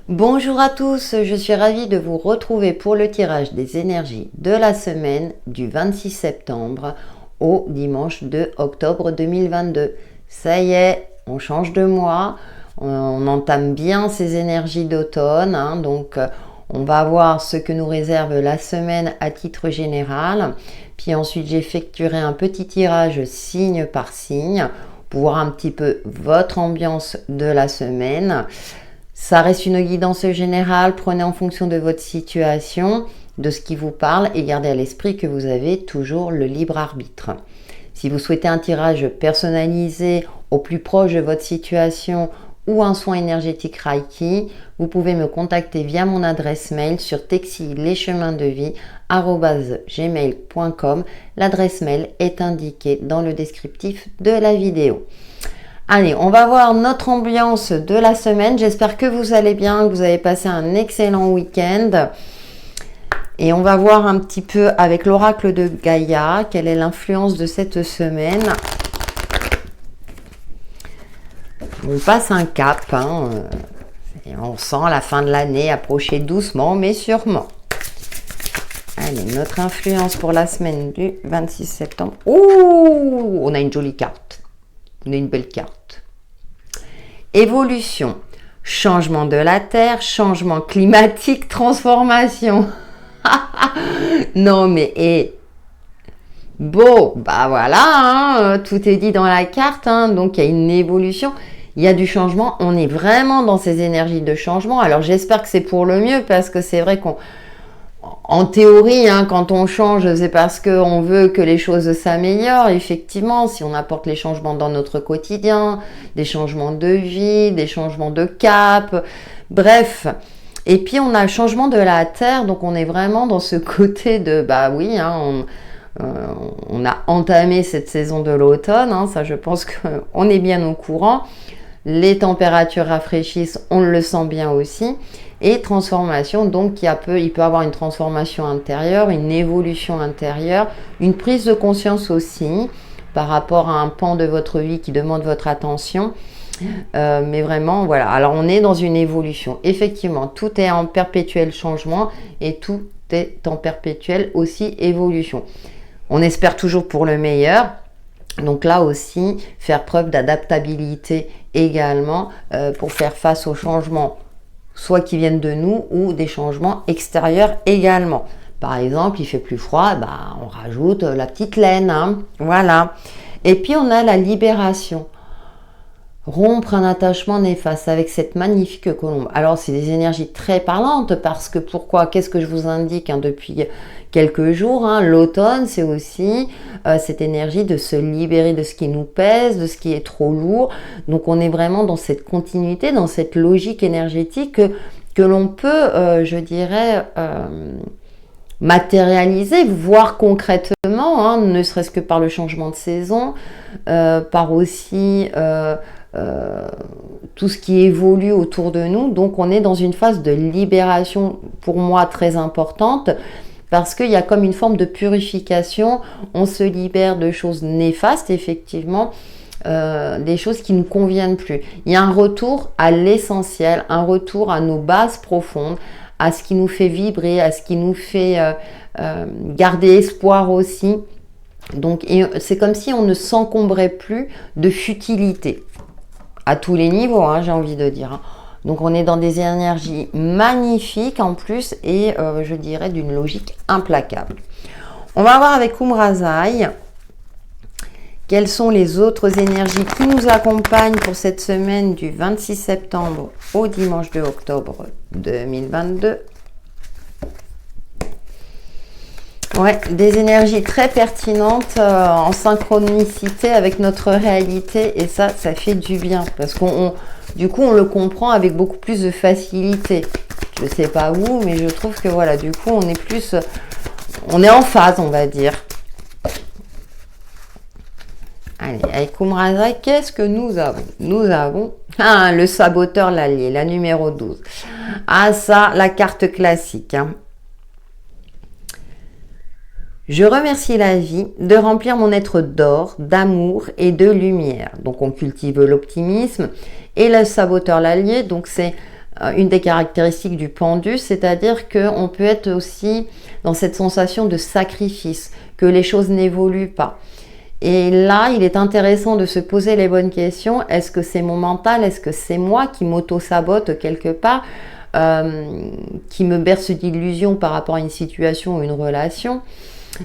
Bonjour à tous, je suis ravie de vous retrouver pour le tirage des énergies de la semaine du 26 septembre au dimanche 2 octobre 2022. Ça y est, on change de mois, on entame bien ces énergies d'automne, donc on va voir ce que nous réserve la semaine à titre général. Puis ensuite, j'effectuerai un petit tirage signe par signe pour voir un petit peu votre ambiance de la semaine. Ça reste une guidance générale, prenez en fonction de votre situation, de ce qui vous parle et gardez à l'esprit que vous avez toujours le libre arbitre. Si vous souhaitez un tirage personnalisé au plus proche de votre situation ou un soin énergétique Reiki, vous pouvez me contacter via mon adresse mail sur texilecheminsdevie@gmail.com. L'adresse mail est indiquée dans le descriptif de la vidéo. Allez, on va voir notre ambiance de la semaine. J'espère que vous allez bien, que vous avez passé un excellent week-end. Et on va voir un petit peu avec l'oracle de Gaïa, quelle est l'influence de cette semaine. On passe un cap, et on sent la fin de l'année approcher doucement mais sûrement. Allez, notre influence pour la semaine du 26 septembre. Ouh, on a une jolie carte. On a une belle carte. Évolution, changement de la Terre, changement climatique, transformation. Non mais bon, bah voilà, tout est dit dans la carte, donc il y a une évolution, il y a du changement, on est vraiment dans ces énergies de changement. Alors j'espère que c'est pour le mieux parce que c'est vrai qu'en théorie, quand on change, c'est parce qu'on veut que les choses s'améliorent. Effectivement, si on apporte les changements dans notre quotidien, des changements de vie, des changements de cap, bref. Et puis, on a le changement de la Terre, donc on est vraiment dans ce côté de, bah oui, on a entamé cette saison de l'automne, ça je pense qu'on est bien au courant. Les températures rafraîchissent, on le sent bien aussi. Et transformation, donc il peut avoir une transformation intérieure, une évolution intérieure, une prise de conscience aussi par rapport à un pan de votre vie qui demande votre attention. Mais vraiment, voilà. Alors on est dans une évolution. Effectivement, tout est en perpétuel changement et tout est en perpétuelle aussi évolution. On espère toujours pour le meilleur. Donc là aussi, faire preuve d'adaptabilité également pour faire face aux changements, soit qui viennent de nous ou des changements extérieurs également. Par exemple, il fait plus froid, on rajoute la petite laine, voilà. Et puis on a la libération. Rompre un attachement néfaste avec cette magnifique colombe. Alors, c'est des énergies très parlantes parce que pourquoi? Qu'est-ce que je vous indique depuis quelques jours? L'automne, c'est aussi cette énergie de se libérer de ce qui nous pèse, de ce qui est trop lourd. Donc, on est vraiment dans cette continuité, dans cette logique énergétique que l'on peut, je dirais, matérialiser, voir concrètement, ne serait-ce que par le changement de saison, par aussi tout ce qui évolue autour de nous. Donc on est dans une phase de libération pour moi très importante parce qu'il y a comme une forme de purification. On se libère de choses néfastes, effectivement, des choses qui ne nous conviennent plus. Il y a un retour à l'essentiel, un retour à nos bases profondes, à ce qui nous fait vibrer, à ce qui nous fait garder espoir aussi. Donc c'est comme si on ne s'encombrait plus de futilité à tous les niveaux, j'ai envie de dire. Donc on est dans des énergies magnifiques en plus et je dirais d'une logique implacable. On va voir avec Umrazai quelles sont les autres énergies qui nous accompagnent pour cette semaine du 26 septembre au dimanche 2 octobre 2022. Ouais, des énergies très pertinentes en synchronicité avec notre réalité et ça fait du bien parce du coup on le comprend avec beaucoup plus de facilité. Je sais pas vous, mais je trouve que voilà, du coup on est en phase, on va dire. Allez, avec Umrazai, qu'est-ce que nous avons? Nous avons le saboteur l'allié, la numéro 12. Ah ça, la carte classique. Je remercie la vie de remplir mon être d'or, d'amour et de lumière. Donc on cultive l'optimisme et le saboteur l'allié. Donc c'est une des caractéristiques du pendu, c'est-à-dire qu'on peut être aussi dans cette sensation de sacrifice, que les choses n'évoluent pas. Et là, il est intéressant de se poser les bonnes questions. Est-ce que c'est mon mental? Est-ce que c'est moi qui m'auto-sabote quelque part, qui me berce d'illusions par rapport à une situation ou une relation?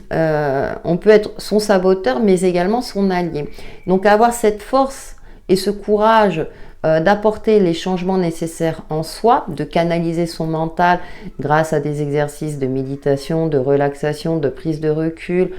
On peut être son saboteur, mais également son allié. Donc avoir cette force et ce courage d'apporter les changements nécessaires en soi, de canaliser son mental grâce à des exercices de méditation, de relaxation, de prise de recul,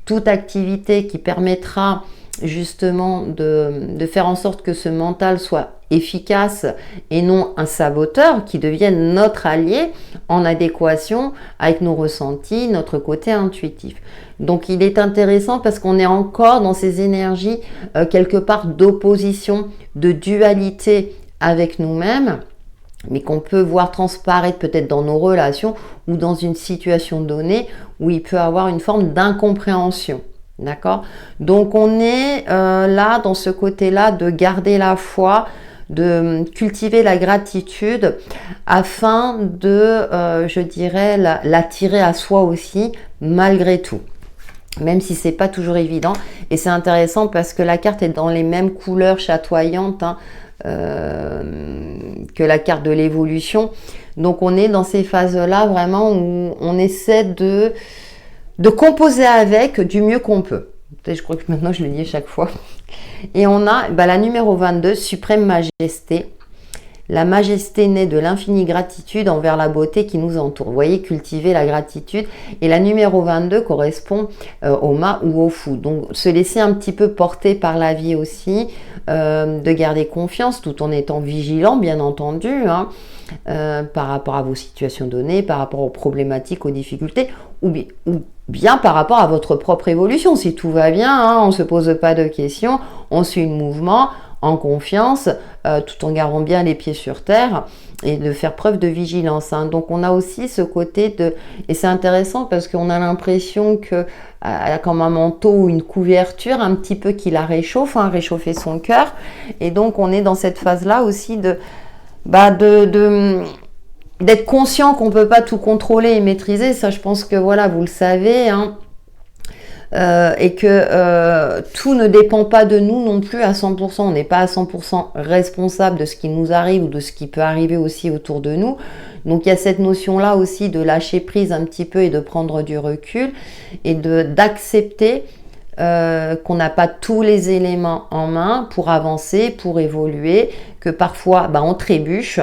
toute activité qui permettra justement de faire en sorte que ce mental soit efficace et non un saboteur, qui devienne notre allié en adéquation avec nos ressentis, notre côté intuitif. Donc il est intéressant parce qu'on est encore dans ces énergies quelque part d'opposition, de dualité avec nous-mêmes, mais qu'on peut voir transparaître peut-être dans nos relations ou dans une situation donnée où il peut avoir une forme d'incompréhension. D'accord? Donc on est là dans ce côté-là de garder la foi, de cultiver la gratitude afin de, je dirais, l'attirer à soi aussi malgré tout. Même si c'est pas toujours évident. Et c'est intéressant parce que la carte est dans les mêmes couleurs chatoyantes que la carte de l'évolution. Donc on est dans ces phases-là vraiment où on essaie de composer avec du mieux qu'on peut. Je crois que maintenant je le dis chaque fois. Et on a la numéro 22, Suprême Majesté. La majesté naît de l'infinie gratitude envers la beauté qui nous entoure. Vous voyez, cultiver la gratitude. Et la numéro 22 correspond au mât ou au fou. Donc, se laisser un petit peu porter par la vie aussi, de garder confiance tout en étant vigilant, bien entendu, par rapport à vos situations données, par rapport aux problématiques, aux difficultés, ou bien par rapport à votre propre évolution. Si tout va bien, on ne se pose pas de questions, on suit le mouvement, en confiance, tout en gardant bien les pieds sur terre et de faire preuve de vigilance. Donc on a aussi ce côté de... Et c'est intéressant parce qu'on a l'impression que comme un manteau ou une couverture, un petit peu qui la réchauffe, réchauffer son cœur. Et donc on est dans cette phase-là aussi d'être conscient qu'on ne peut pas tout contrôler et maîtriser. Ça, je pense que voilà, vous le savez, et que tout ne dépend pas de nous non plus à 100%. On n'est pas à 100% responsable de ce qui nous arrive ou de ce qui peut arriver aussi autour de nous. Donc il y a cette notion-là aussi de lâcher prise un petit peu et de prendre du recul et d'accepter qu'on n'a pas tous les éléments en main pour avancer, pour évoluer, que parfois on trébuche.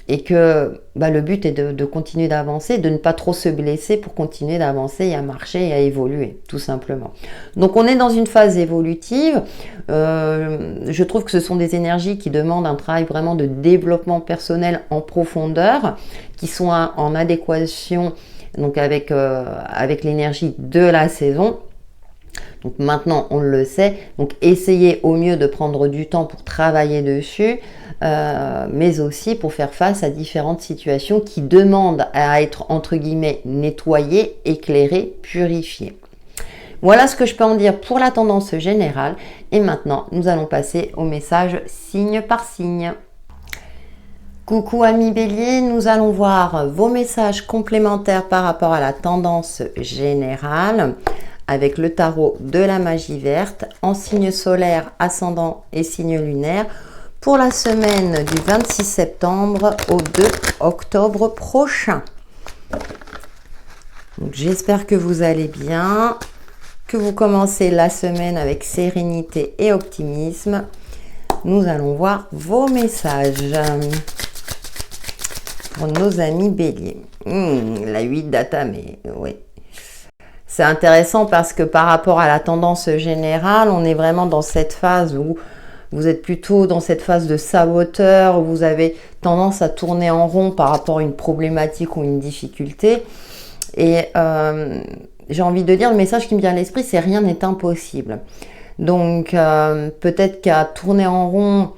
Et que le but est de continuer d'avancer, de ne pas trop se blesser pour continuer d'avancer et à marcher et à évoluer, tout simplement. Donc on est dans une phase évolutive. Je trouve que ce sont des énergies qui demandent un travail vraiment de développement personnel en profondeur, qui sont en adéquation donc avec l'énergie de la saison. Donc maintenant, on le sait. Donc essayez au mieux de prendre du temps pour travailler dessus, mais aussi pour faire face à différentes situations qui demandent à être, entre guillemets, nettoyées, éclairées, purifiées. Voilà ce que je peux en dire pour la tendance générale. Et maintenant, nous allons passer au message signe par signe. Coucou amis Bélier, nous allons voir vos messages complémentaires par rapport à la tendance générale avec le tarot de la magie verte en signe solaire, ascendant et signe lunaire pour la semaine du 26 septembre au 2 octobre prochain. J'espère que vous allez bien, que vous commencez la semaine avec sérénité et optimisme. Nous allons voir vos messages pour nos amis Bélier. La 8 d'Atamé, oui. C'est intéressant parce que par rapport à la tendance générale, on est vraiment dans cette phase où vous êtes plutôt dans cette phase de saboteur, où vous avez tendance à tourner en rond par rapport à une problématique ou une difficulté. Et j'ai envie de dire, le message qui me vient à l'esprit, c'est rien n'est impossible. Donc peut-être qu'à tourner en rond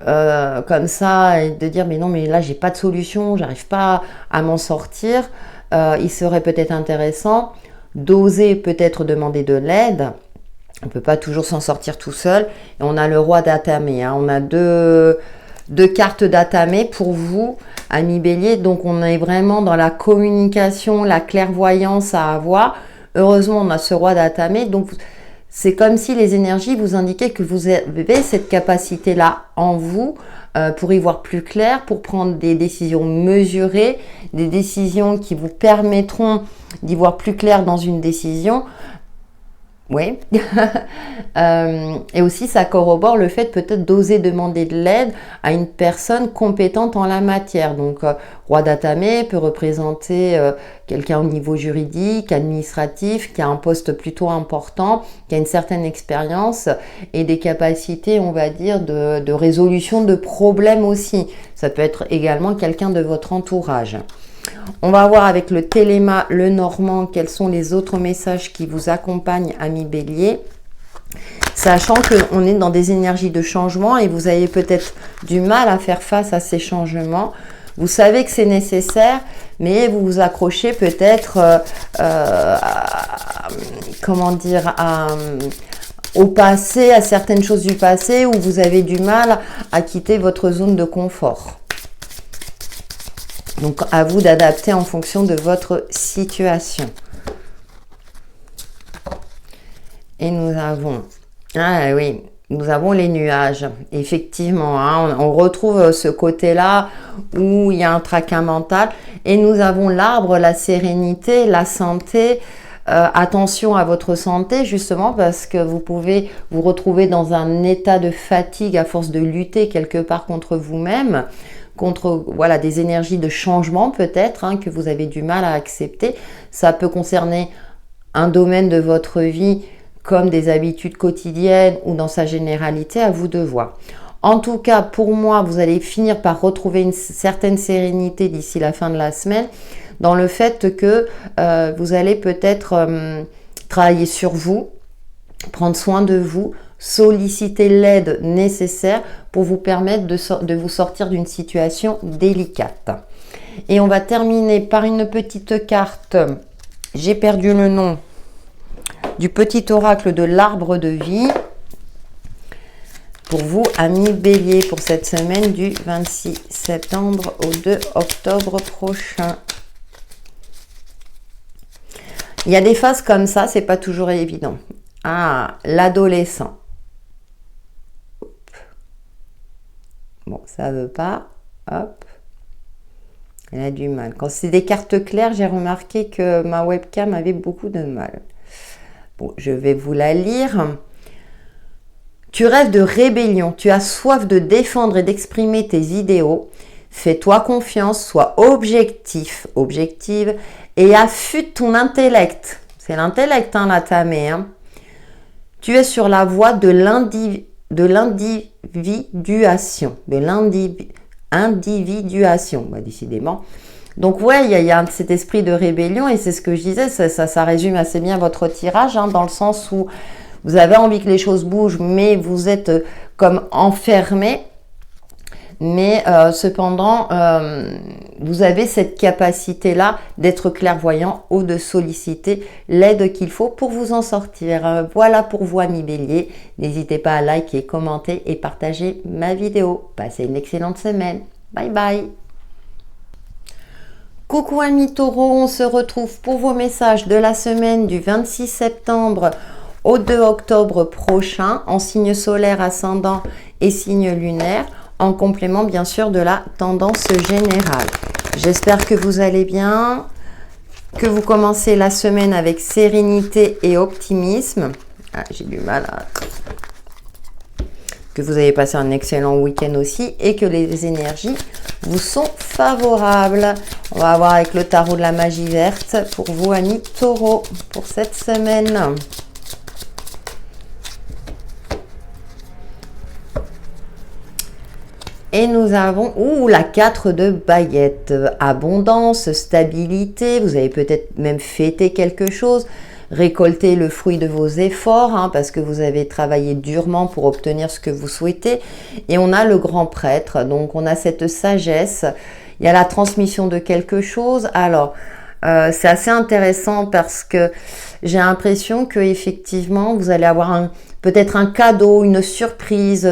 comme ça et de dire mais non mais là j'ai pas de solution, j'arrive pas à m'en sortir, il serait peut-être intéressant d'oser peut-être demander de l'aide. On ne peut pas toujours s'en sortir tout seul. Et on a le roi d'Atamé. On a deux 2 cartes d'Atame pour vous, amis Bélier. Donc, on est vraiment dans la communication, la clairvoyance à avoir. Heureusement, on a ce roi d'Atame. Donc, c'est comme si les énergies vous indiquaient que vous avez cette capacité-là en vous pour y voir plus clair, pour prendre des décisions mesurées, des décisions qui vous permettront d'y voir plus clair dans une décision. Oui. Et aussi, ça corrobore le fait peut-être d'oser demander de l'aide à une personne compétente en la matière. Donc, roi d'Atame peut représenter quelqu'un au niveau juridique, administratif, qui a un poste plutôt important, qui a une certaine expérience et des capacités, on va dire, de résolution de problèmes aussi. Ça peut être également quelqu'un de votre entourage. On va voir avec le Téléma, le Normand, quels sont les autres messages qui vous accompagnent, amis Bélier. Sachant qu'on est dans des énergies de changement et vous avez peut-être du mal à faire face à ces changements. Vous savez que c'est nécessaire, mais vous vous accrochez peut-être, au passé, à certaines choses du passé où vous avez du mal à quitter votre zone de confort. Donc, à vous d'adapter en fonction de votre situation. Et nous avons... Ah oui, nous avons les nuages. Effectivement, hein, on retrouve ce côté-là où il y a un tracas mental. Et nous avons l'arbre, la sérénité, la santé. Attention à votre santé, justement, parce que vous pouvez vous retrouver dans un état de fatigue à force de lutter quelque part contre vous-même. Contre voilà, des énergies de changement peut-être hein, que vous avez du mal à accepter. Ça peut concerner un domaine de votre vie comme des habitudes quotidiennes ou dans sa généralité, à vous de voir. En tout cas, pour moi, vous allez finir par retrouver une certaine sérénité d'ici la fin de la semaine dans le fait que vous allez peut-être travailler sur vous, prendre soin de vous, solliciter l'aide nécessaire pour vous permettre de vous sortir d'une situation délicate. Et on va terminer par une petite carte. J'ai perdu le nom du petit oracle de l'arbre de vie. Pour vous, amis Bélier, pour cette semaine du 26 septembre au 2 octobre prochain. Il y a des phases comme ça, c'est pas toujours évident. Ah, l'adolescent. Bon, ça veut pas. Hop. Elle a du mal. Quand c'est des cartes claires, j'ai remarqué que ma webcam avait beaucoup de mal. Bon, je vais vous la lire. Tu rêves de rébellion. Tu as soif de défendre et d'exprimer tes idéaux. Fais-toi confiance, sois objective et affûte ton intellect. C'est l'intellect, hein, la tamée, hein. Tu es sur la voie de l'individuation. Bah, décidément. Donc, ouais, il y a cet esprit de rébellion et c'est ce que je disais, ça résume assez bien votre tirage, hein, dans le sens où vous avez envie que les choses bougent, mais vous êtes comme enfermé. Mais cependant, vous avez cette capacité-là d'être clairvoyant ou de solliciter l'aide qu'il faut pour vous en sortir. Voilà pour vous, amis Bélier. N'hésitez pas à liker, commenter et partager ma vidéo. Passez une excellente semaine. Bye bye. Coucou amis Taureaux, on se retrouve pour vos messages de la semaine du 26 septembre au 2 octobre prochain en signe solaire, ascendant et signe lunaire, en complément bien sûr de la tendance générale. J'espère que vous allez bien, que vous commencez la semaine avec sérénité et optimisme. Ah, j'ai du mal à... Que vous avez passé un excellent week-end aussi et que les énergies vous sont favorables. On va voir avec le tarot de la magie verte pour vous, amis Taureaux, pour cette semaine. Et nous avons la 4 de baguettes. Abondance, stabilité. Vous avez peut-être même fêté quelque chose. Récolter le fruit de vos efforts, hein, parce que vous avez travaillé durement pour obtenir ce que vous souhaitez. Et on a le grand prêtre. Donc, on a cette sagesse. Il y a la transmission de quelque chose. Alors, c'est assez intéressant parce que j'ai l'impression que effectivement vous allez avoir peut-être un cadeau, une surprise,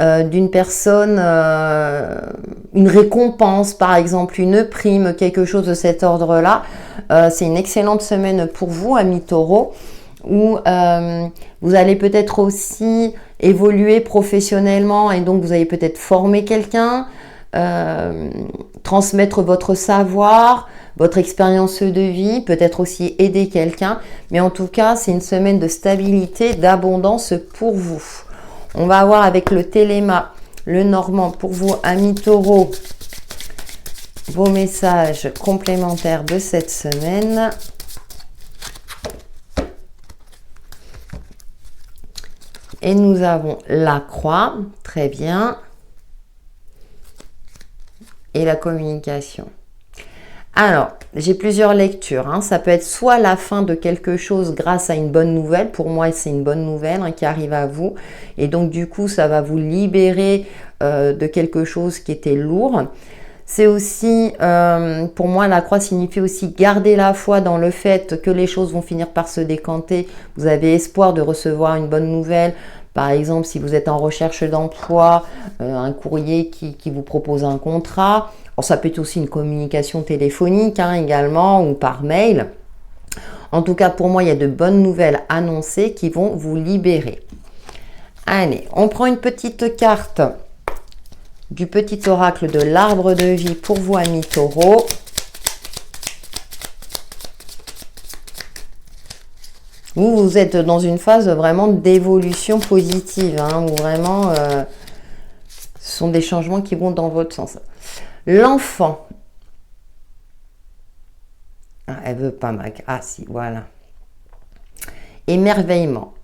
d'une personne, une récompense par exemple, une prime, quelque chose de cet ordre-là. C'est une excellente semaine pour vous, amis taureaux, où vous allez peut-être aussi évoluer professionnellement et donc vous allez peut-être former quelqu'un, transmettre votre savoir, votre expérience de vie, peut-être aussi aider quelqu'un. Mais en tout cas, c'est une semaine de stabilité, d'abondance pour vous. On va voir avec le Téléma, le Normand, pour vous, amis taureaux, vos messages complémentaires de cette semaine. Et nous avons la croix, très bien. Et la communication. Alors, j'ai plusieurs lectures. Hein. Ça peut être soit la fin de quelque chose grâce à une bonne nouvelle. Pour moi, c'est une bonne nouvelle qui arrive à vous. Et donc, du coup, ça va vous libérer de quelque chose qui était lourd. C'est aussi, pour moi, la croix signifie aussi garder la foi dans le fait que les choses vont finir par se décanter. Vous avez espoir de recevoir une bonne nouvelle. Par exemple, si vous êtes en recherche d'emploi, un courrier qui vous propose un contrat. Alors, ça peut être aussi une communication téléphonique également ou par mail. En tout cas, pour moi, il y a de bonnes nouvelles annoncées qui vont vous libérer. Allez, on prend une petite carte du petit oracle de l'arbre de vie pour vous, amis taureaux. Vous êtes dans une phase vraiment d'évolution positive, où vraiment, ce sont des changements qui vont dans votre sens. L'enfant. Ah, elle veut pas, Mac. Ah si, voilà. Émerveillement.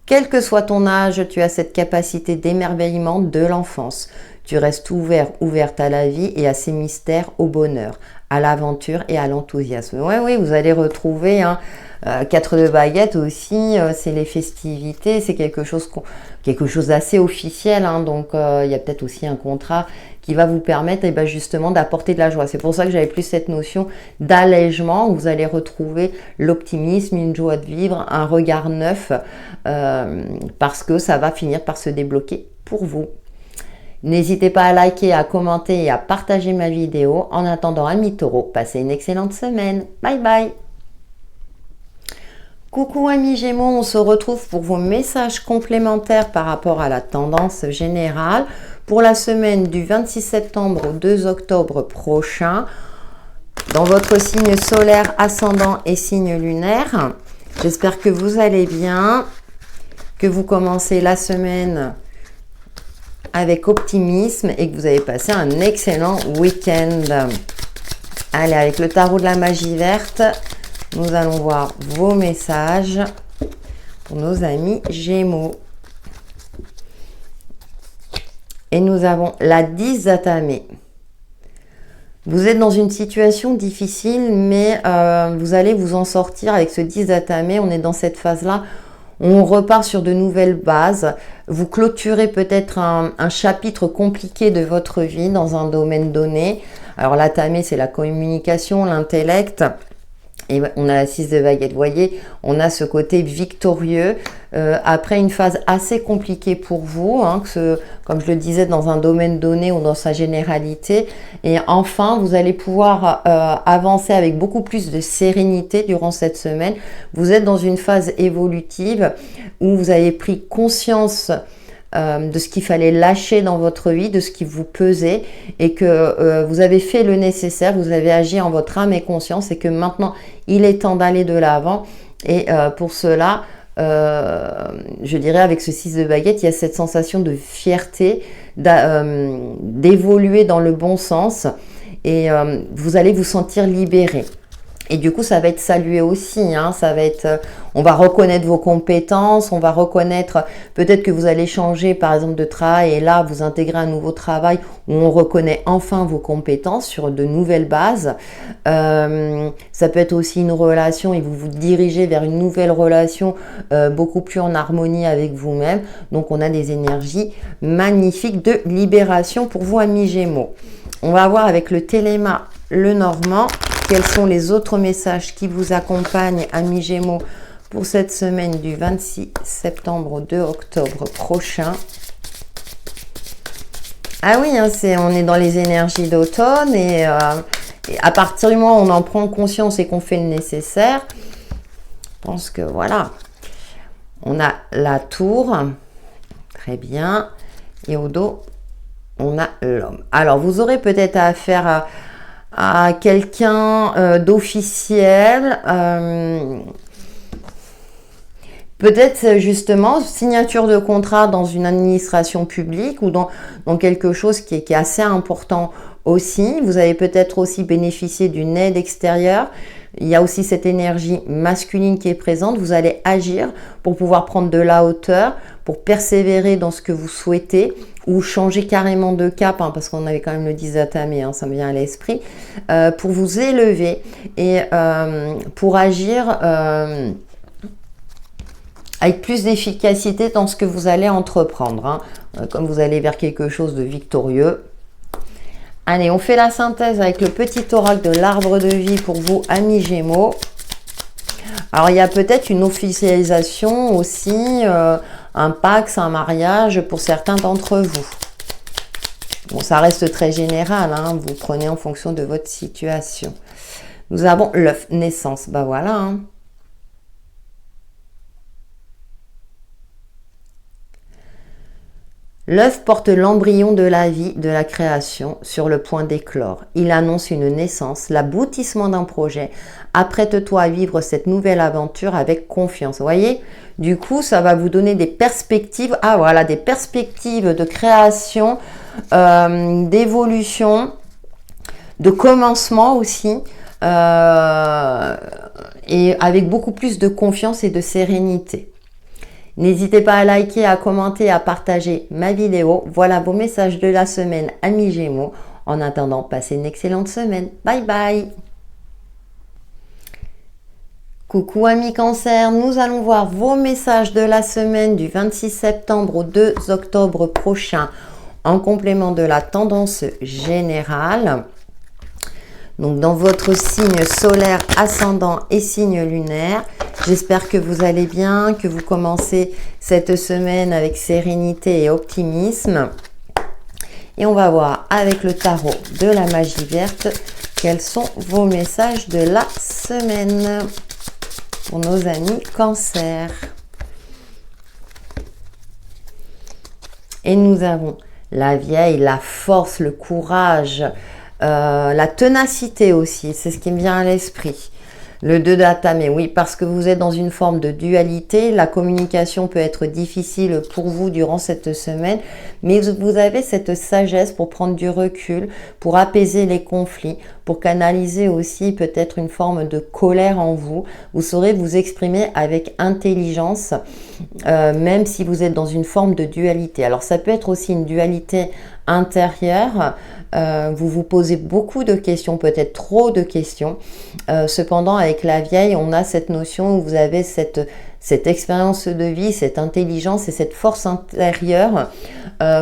Quel que soit ton âge, tu as cette capacité d'émerveillement de l'enfance. Tu restes ouverte à la vie et à ses mystères, au bonheur, à l'aventure et à l'enthousiasme. Oui, vous allez retrouver 4 de baguettes aussi, c'est les festivités, c'est quelque chose d'assez officiel. Donc, il y a peut-être aussi un contrat qui va vous permettre justement d'apporter de la joie. C'est pour ça que j'avais plus cette notion d'allègement, où vous allez retrouver l'optimisme, une joie de vivre, un regard neuf, parce que ça va finir par se débloquer pour vous. N'hésitez pas à liker, à commenter et à partager ma vidéo. En attendant, amis taureaux, passez une excellente semaine. Bye bye. Coucou amis Gémeaux, on se retrouve pour vos messages complémentaires par rapport à la tendance générale pour la semaine du 26 septembre au 2 octobre prochain dans votre signe solaire, ascendant et signe lunaire. J'espère que vous allez bien, que vous commencez la semaine avec optimisme et que vous avez passé un excellent week-end. Allez, avec le tarot de la magie verte, nous allons voir vos messages pour nos amis Gémeaux. Et nous avons la 10 d'Atamé. Vous êtes dans une situation difficile, mais vous allez vous en sortir avec ce 10 d'Atamé. On est dans cette phase-là. On repart sur de nouvelles bases. Vous clôturez peut-être un chapitre compliqué de votre vie dans un domaine donné. Alors l'Atamé, c'est la communication, l'intellect. Et on a la 6 de baguette. Vous voyez, on a ce côté victorieux après une phase assez compliquée pour vous, comme je le disais, dans un domaine donné ou dans sa généralité. Et enfin, vous allez pouvoir avancer avec beaucoup plus de sérénité durant cette semaine. Vous êtes dans une phase évolutive où vous avez pris conscience de ce qu'il fallait lâcher dans votre vie, de ce qui vous pesait et que vous avez fait le nécessaire, vous avez agi en votre âme et conscience et que maintenant il est temps d'aller de l'avant. Et pour cela, je dirais avec ce 6 de baguette, il y a cette sensation de fierté, d'évoluer dans le bon sens et vous allez vous sentir libéré. Et du coup, ça va être salué aussi, ça va être, on va reconnaître vos compétences, on va reconnaître, peut-être que vous allez changer par exemple de travail et là, vous intégrez un nouveau travail où on reconnaît enfin vos compétences sur de nouvelles bases. Ça peut être aussi une relation et vous vous dirigez vers une nouvelle relation beaucoup plus en harmonie avec vous-même. Donc, on a des énergies magnifiques de libération pour vous, amis Gémeaux. On va voir avec le Téléma, le Normand, quels sont les autres messages qui vous accompagnent, amis Gémeaux, pour cette semaine du 26 septembre au 2 octobre prochain. Ah oui, hein, on est dans les énergies d'automne et à partir du moment où on en prend conscience et qu'on fait le nécessaire, je pense que voilà. On a la tour, très bien, et au dos, on a l'homme. Alors, vous aurez peut-être affaire à quelqu'un d'officiel, peut-être justement signature de contrat dans une administration publique ou dans quelque chose qui est assez important aussi. Vous avez peut-être aussi bénéficié d'une aide extérieure. Il y a aussi cette énergie masculine qui est présente. Vous allez agir pour pouvoir prendre de la hauteur, pour persévérer dans ce que vous souhaitez ou changer carrément de cap, hein, parce qu'on avait quand même le 10 d'atamé, hein, ça me vient à l'esprit, pour vous élever et pour agir avec plus d'efficacité dans ce que vous allez entreprendre, hein, comme vous allez vers quelque chose de victorieux. Allez, on fait la synthèse avec le petit oracle de l'arbre de vie pour vous, amis Gémeaux. Alors, il y a peut-être une officialisation aussi, un pax, un mariage pour certains d'entre vous. Bon, ça reste très général, hein, vous prenez en fonction de votre situation. Nous avons l'œuf, naissance, bah voilà, hein. L'œuf porte l'embryon de la vie, de la création, sur le point d'éclore. Il annonce une naissance, l'aboutissement d'un projet. Apprête-toi à vivre cette nouvelle aventure avec confiance. Vous voyez, du coup, ça va vous donner des perspectives. Ah voilà, des perspectives de création, d'évolution, de commencement aussi. Et avec beaucoup plus de confiance et de sérénité. N'hésitez pas à liker, à commenter, à partager ma vidéo. Voilà vos messages de la semaine, amis Gémeaux. En attendant, passez une excellente semaine. Bye bye. Coucou amis Cancer, nous allons voir vos messages de la semaine du 26 septembre au 2 octobre prochain en complément de la tendance générale. Donc dans votre signe solaire, ascendant et signe lunaire. J'espère que vous allez bien, que vous commencez cette semaine avec sérénité et optimisme. Et on va voir avec le tarot de la magie verte quels sont vos messages de la semaine pour nos amis Cancer. Et nous avons la vieille, la force, le courage, la ténacité aussi, c'est ce qui me vient à l'esprit. Le 2 d'atamé, oui, parce que vous êtes dans une forme de dualité, la communication peut être difficile pour vous durant cette semaine, mais vous avez cette sagesse pour prendre du recul, pour apaiser les conflits, pour canaliser aussi peut-être une forme de colère en vous. Vous saurez vous exprimer avec intelligence, même si vous êtes dans une forme de dualité. Alors ça peut être aussi une dualité intérieure, vous vous posez beaucoup de questions, peut-être trop de questions. Cependant, avec la vieille, on a cette notion où vous avez cette expérience de vie, cette intelligence et cette force intérieure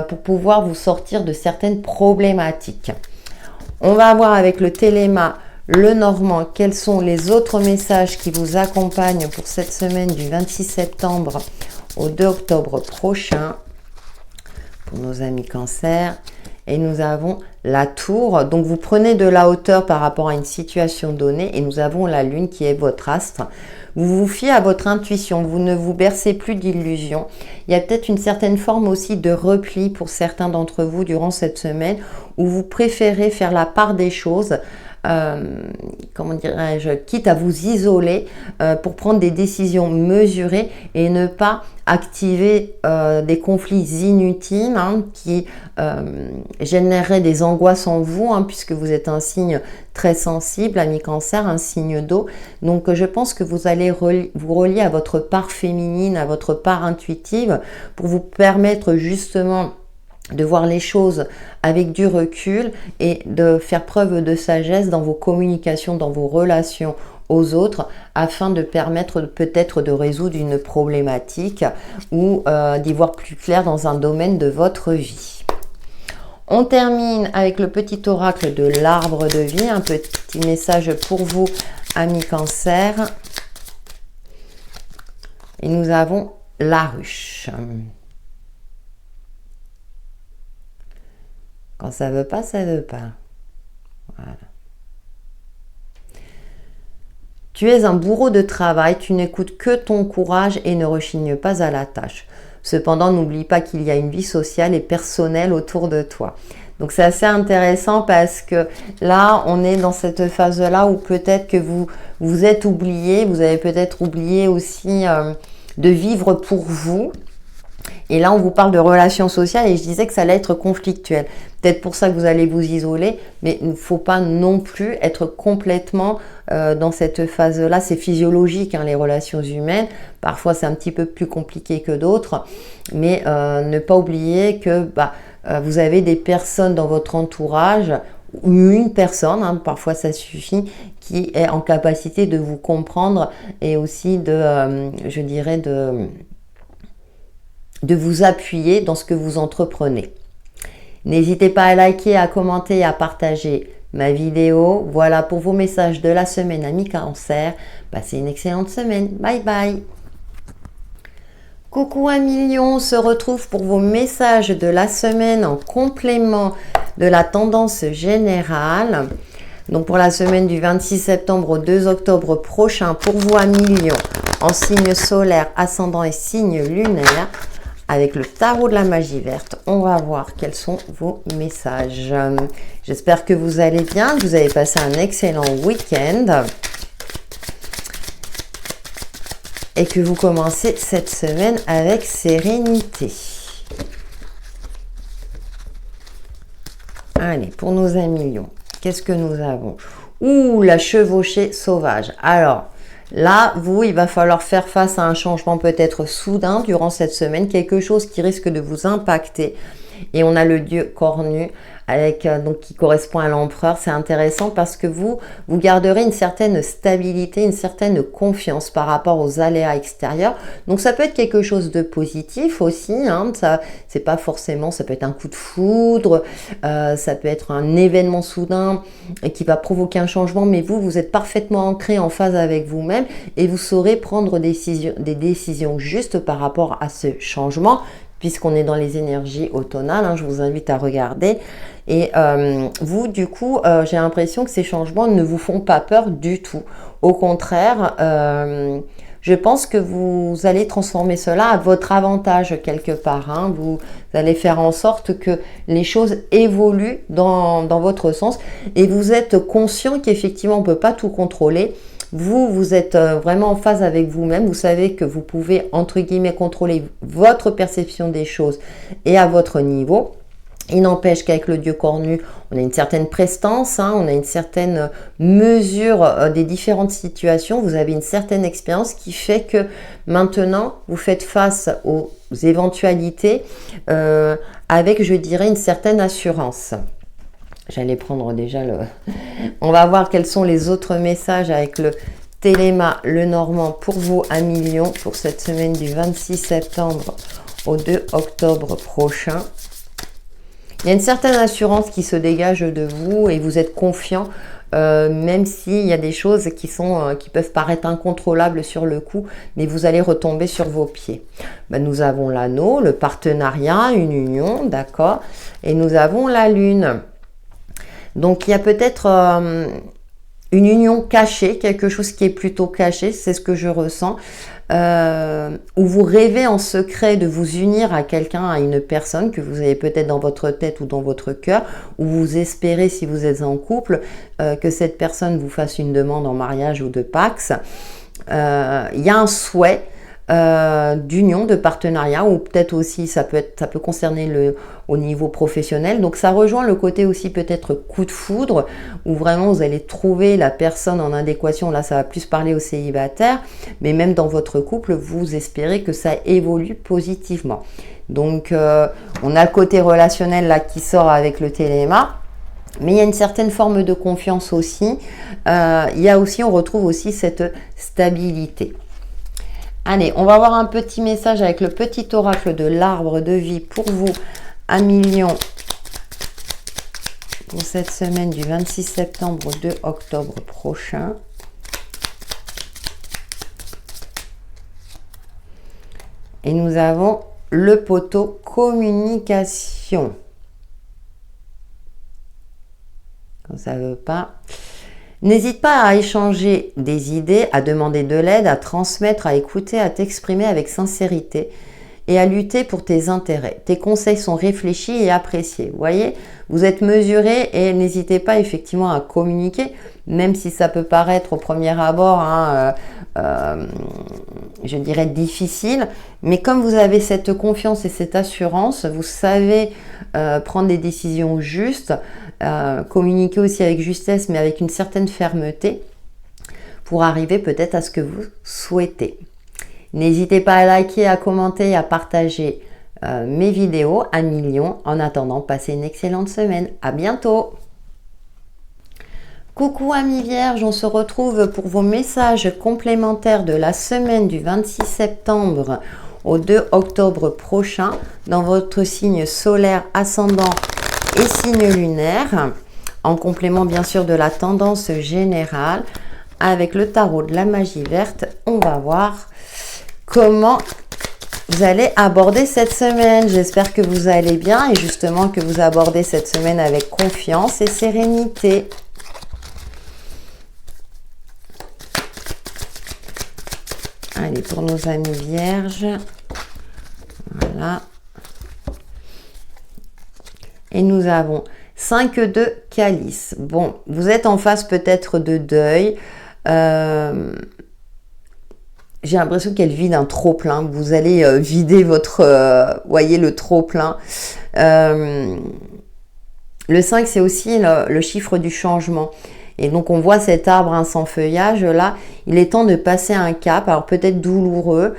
pour pouvoir vous sortir de certaines problématiques. On va voir avec le téléma, le normand, quels sont les autres messages qui vous accompagnent pour cette semaine du 26 septembre au 2 octobre prochain pour nos amis Cancer. Et nous avons la tour, donc vous prenez de la hauteur par rapport à une situation donnée, et nous avons la lune qui est votre astre. Vous vous fiez à votre intuition, vous ne vous bercez plus d'illusions. Il y a peut-être une certaine forme aussi de repli pour certains d'entre vous durant cette semaine, où vous préférez faire la part des choses, comment dirais-je, quitte à vous isoler pour prendre des décisions mesurées et ne pas activer des conflits inutiles qui généreraient des angoisses en vous, puisque vous êtes un signe très sensible, ami Cancer, un signe d'eau. Donc je pense que vous allez vous relier à votre part féminine, à votre part intuitive, pour vous permettre justement de voir les choses avec du recul et de faire preuve de sagesse dans vos communications, dans vos relations aux autres, afin de permettre peut-être de résoudre une problématique ou d'y voir plus clair dans un domaine de votre vie. On termine avec le petit oracle de l'arbre de vie, un petit message pour vous, amis Cancer. Et nous avons la ruche. Quand ça veut pas, ça veut pas. Voilà. Tu es un bourreau de travail, tu n'écoutes que ton courage et ne rechignes pas à la tâche. Cependant, n'oublie pas qu'il y a une vie sociale et personnelle autour de toi. Donc c'est assez intéressant parce que là, on est dans cette phase-là où peut-être que vous êtes oublié, vous avez peut-être oublié aussi de vivre pour vous. Et là, on vous parle de relations sociales et je disais que ça allait être conflictuel. Peut-être pour ça que vous allez vous isoler, mais il ne faut pas non plus être complètement dans cette phase-là. C'est physiologique, hein, les relations humaines. Parfois, c'est un petit peu plus compliqué que d'autres, mais ne pas oublier que vous avez des personnes dans votre entourage, ou une personne, hein, parfois ça suffit, qui est en capacité de vous comprendre et aussi je dirais, de vous appuyer dans ce que vous entreprenez. N'hésitez pas à liker, à commenter et à partager ma vidéo. Voilà pour vos messages de la semaine, amis Cancer. Passez une excellente semaine. Bye bye. Coucou 1 million, on se retrouve pour vos messages de la semaine en complément de la tendance générale. Donc pour la semaine du 26 septembre au 2 octobre prochain, pour vous 1 million, en signe solaire, ascendant et signe lunaire. Avec le tarot de la magie verte, on va voir quels sont vos messages. J'espère que vous allez bien, que vous avez passé un excellent week-end et que vous commencez cette semaine avec sérénité. Allez, pour nos 1 million, qu'est-ce que nous avons? Ouh, la chevauchée sauvage. Alors, là, il va falloir faire face à un changement peut-être soudain durant cette semaine, quelque chose qui risque de vous impacter. Et on a le dieu cornu avec donc qui correspond à l'empereur. C'est intéressant parce que vous garderez une certaine stabilité, une certaine confiance par rapport aux aléas extérieurs. Donc ça peut être quelque chose de positif aussi, hein. Ça, c'est pas forcément, ça peut être un coup de foudre, ça peut être un événement soudain qui va provoquer un changement, mais vous êtes parfaitement ancré en phase avec vous-même et vous saurez prendre des décisions justes par rapport à ce changement, puisqu'on est dans les énergies automnales, hein, je vous invite à regarder. Et vous, du coup, j'ai l'impression que ces changements ne vous font pas peur du tout. Au contraire, je pense que vous allez transformer cela à votre avantage quelque part, hein. Vous allez faire en sorte que les choses évoluent dans votre sens. Et vous êtes conscient qu'effectivement, on ne peut pas tout contrôler. Vous êtes vraiment en phase avec vous-même. Vous savez que vous pouvez, entre guillemets, contrôler votre perception des choses et à votre niveau. Il n'empêche qu'avec le dieu cornu, on a une certaine prestance, hein, on a une certaine mesure des différentes situations. Vous avez une certaine expérience qui fait que maintenant, vous faites face aux éventualités avec, je dirais, une certaine assurance. J'allais prendre déjà On va voir quels sont les autres messages avec le Téléma, le Normand, pour vous 1 million pour cette semaine du 26 septembre au 2 octobre prochain. Il y a une certaine assurance qui se dégage de vous et vous êtes confiant, même s'il y a des choses qui peuvent paraître incontrôlables sur le coup, mais vous allez retomber sur vos pieds. Nous avons l'anneau, le partenariat, une union, d'accord, et nous avons la lune. Donc, il y a peut-être une union cachée, quelque chose qui est plutôt caché, c'est ce que je ressens, où vous rêvez en secret de vous unir à quelqu'un, à une personne que vous avez peut-être dans votre tête ou dans votre cœur, où vous espérez, si vous êtes en couple, que cette personne vous fasse une demande en mariage ou de Pax. Il y a un souhait d'union, de partenariat, ou peut-être aussi ça peut concerner au niveau professionnel. Donc ça rejoint le côté aussi peut-être coup de foudre, où vraiment vous allez trouver la personne en adéquation. Là ça va plus parler aux célibataires, mais même dans votre couple, vous espérez que ça évolue positivement. Donc on a le côté relationnel là qui sort avec le Téléma. Mais il y a une certaine forme de confiance aussi. On retrouve aussi cette stabilité. Allez, on va voir un petit message avec le petit oracle de l'arbre de vie pour vous, 1 million pour cette semaine du 26 septembre au 2 octobre prochain. Et nous avons le poteau communication. quand ça veut pas. N'hésite pas à échanger des idées, à demander de l'aide, à transmettre, à écouter, à t'exprimer avec sincérité et à lutter pour tes intérêts. Tes conseils sont réfléchis et appréciés. Vous voyez, vous êtes mesurés et n'hésitez pas effectivement à communiquer, même si ça peut paraître au premier abord, je dirais difficile. Mais comme vous avez cette confiance et cette assurance, vous savez prendre des décisions justes, communiquer aussi avec justesse, mais avec une certaine fermeté, pour arriver peut-être à ce que vous souhaitez. N'hésitez pas à liker, à commenter et à partager mes vidéos à millions. En attendant, passez une excellente semaine. À bientôt. Coucou amis vierges, on se retrouve pour vos messages complémentaires de la semaine du 26 septembre au 2 octobre prochain dans votre signe solaire, ascendant et signe lunaire, en complément bien sûr de la tendance générale. Avec le tarot de la magie verte, on va voir comment vous allez aborder cette semaine. J'espère que vous allez bien et justement que vous abordez cette semaine avec confiance et sérénité. Allez, pour nos amis vierges, voilà. Et nous avons 5 de calice. Bon, vous êtes en phase peut-être de deuil. J'ai l'impression qu'elle vide un trop-plein. Vous allez vider votre, voyez, le trop-plein. Le 5, c'est aussi le chiffre du changement. Et donc, on voit cet arbre sans feuillage, là. Il est temps de passer un cap, alors peut-être douloureux,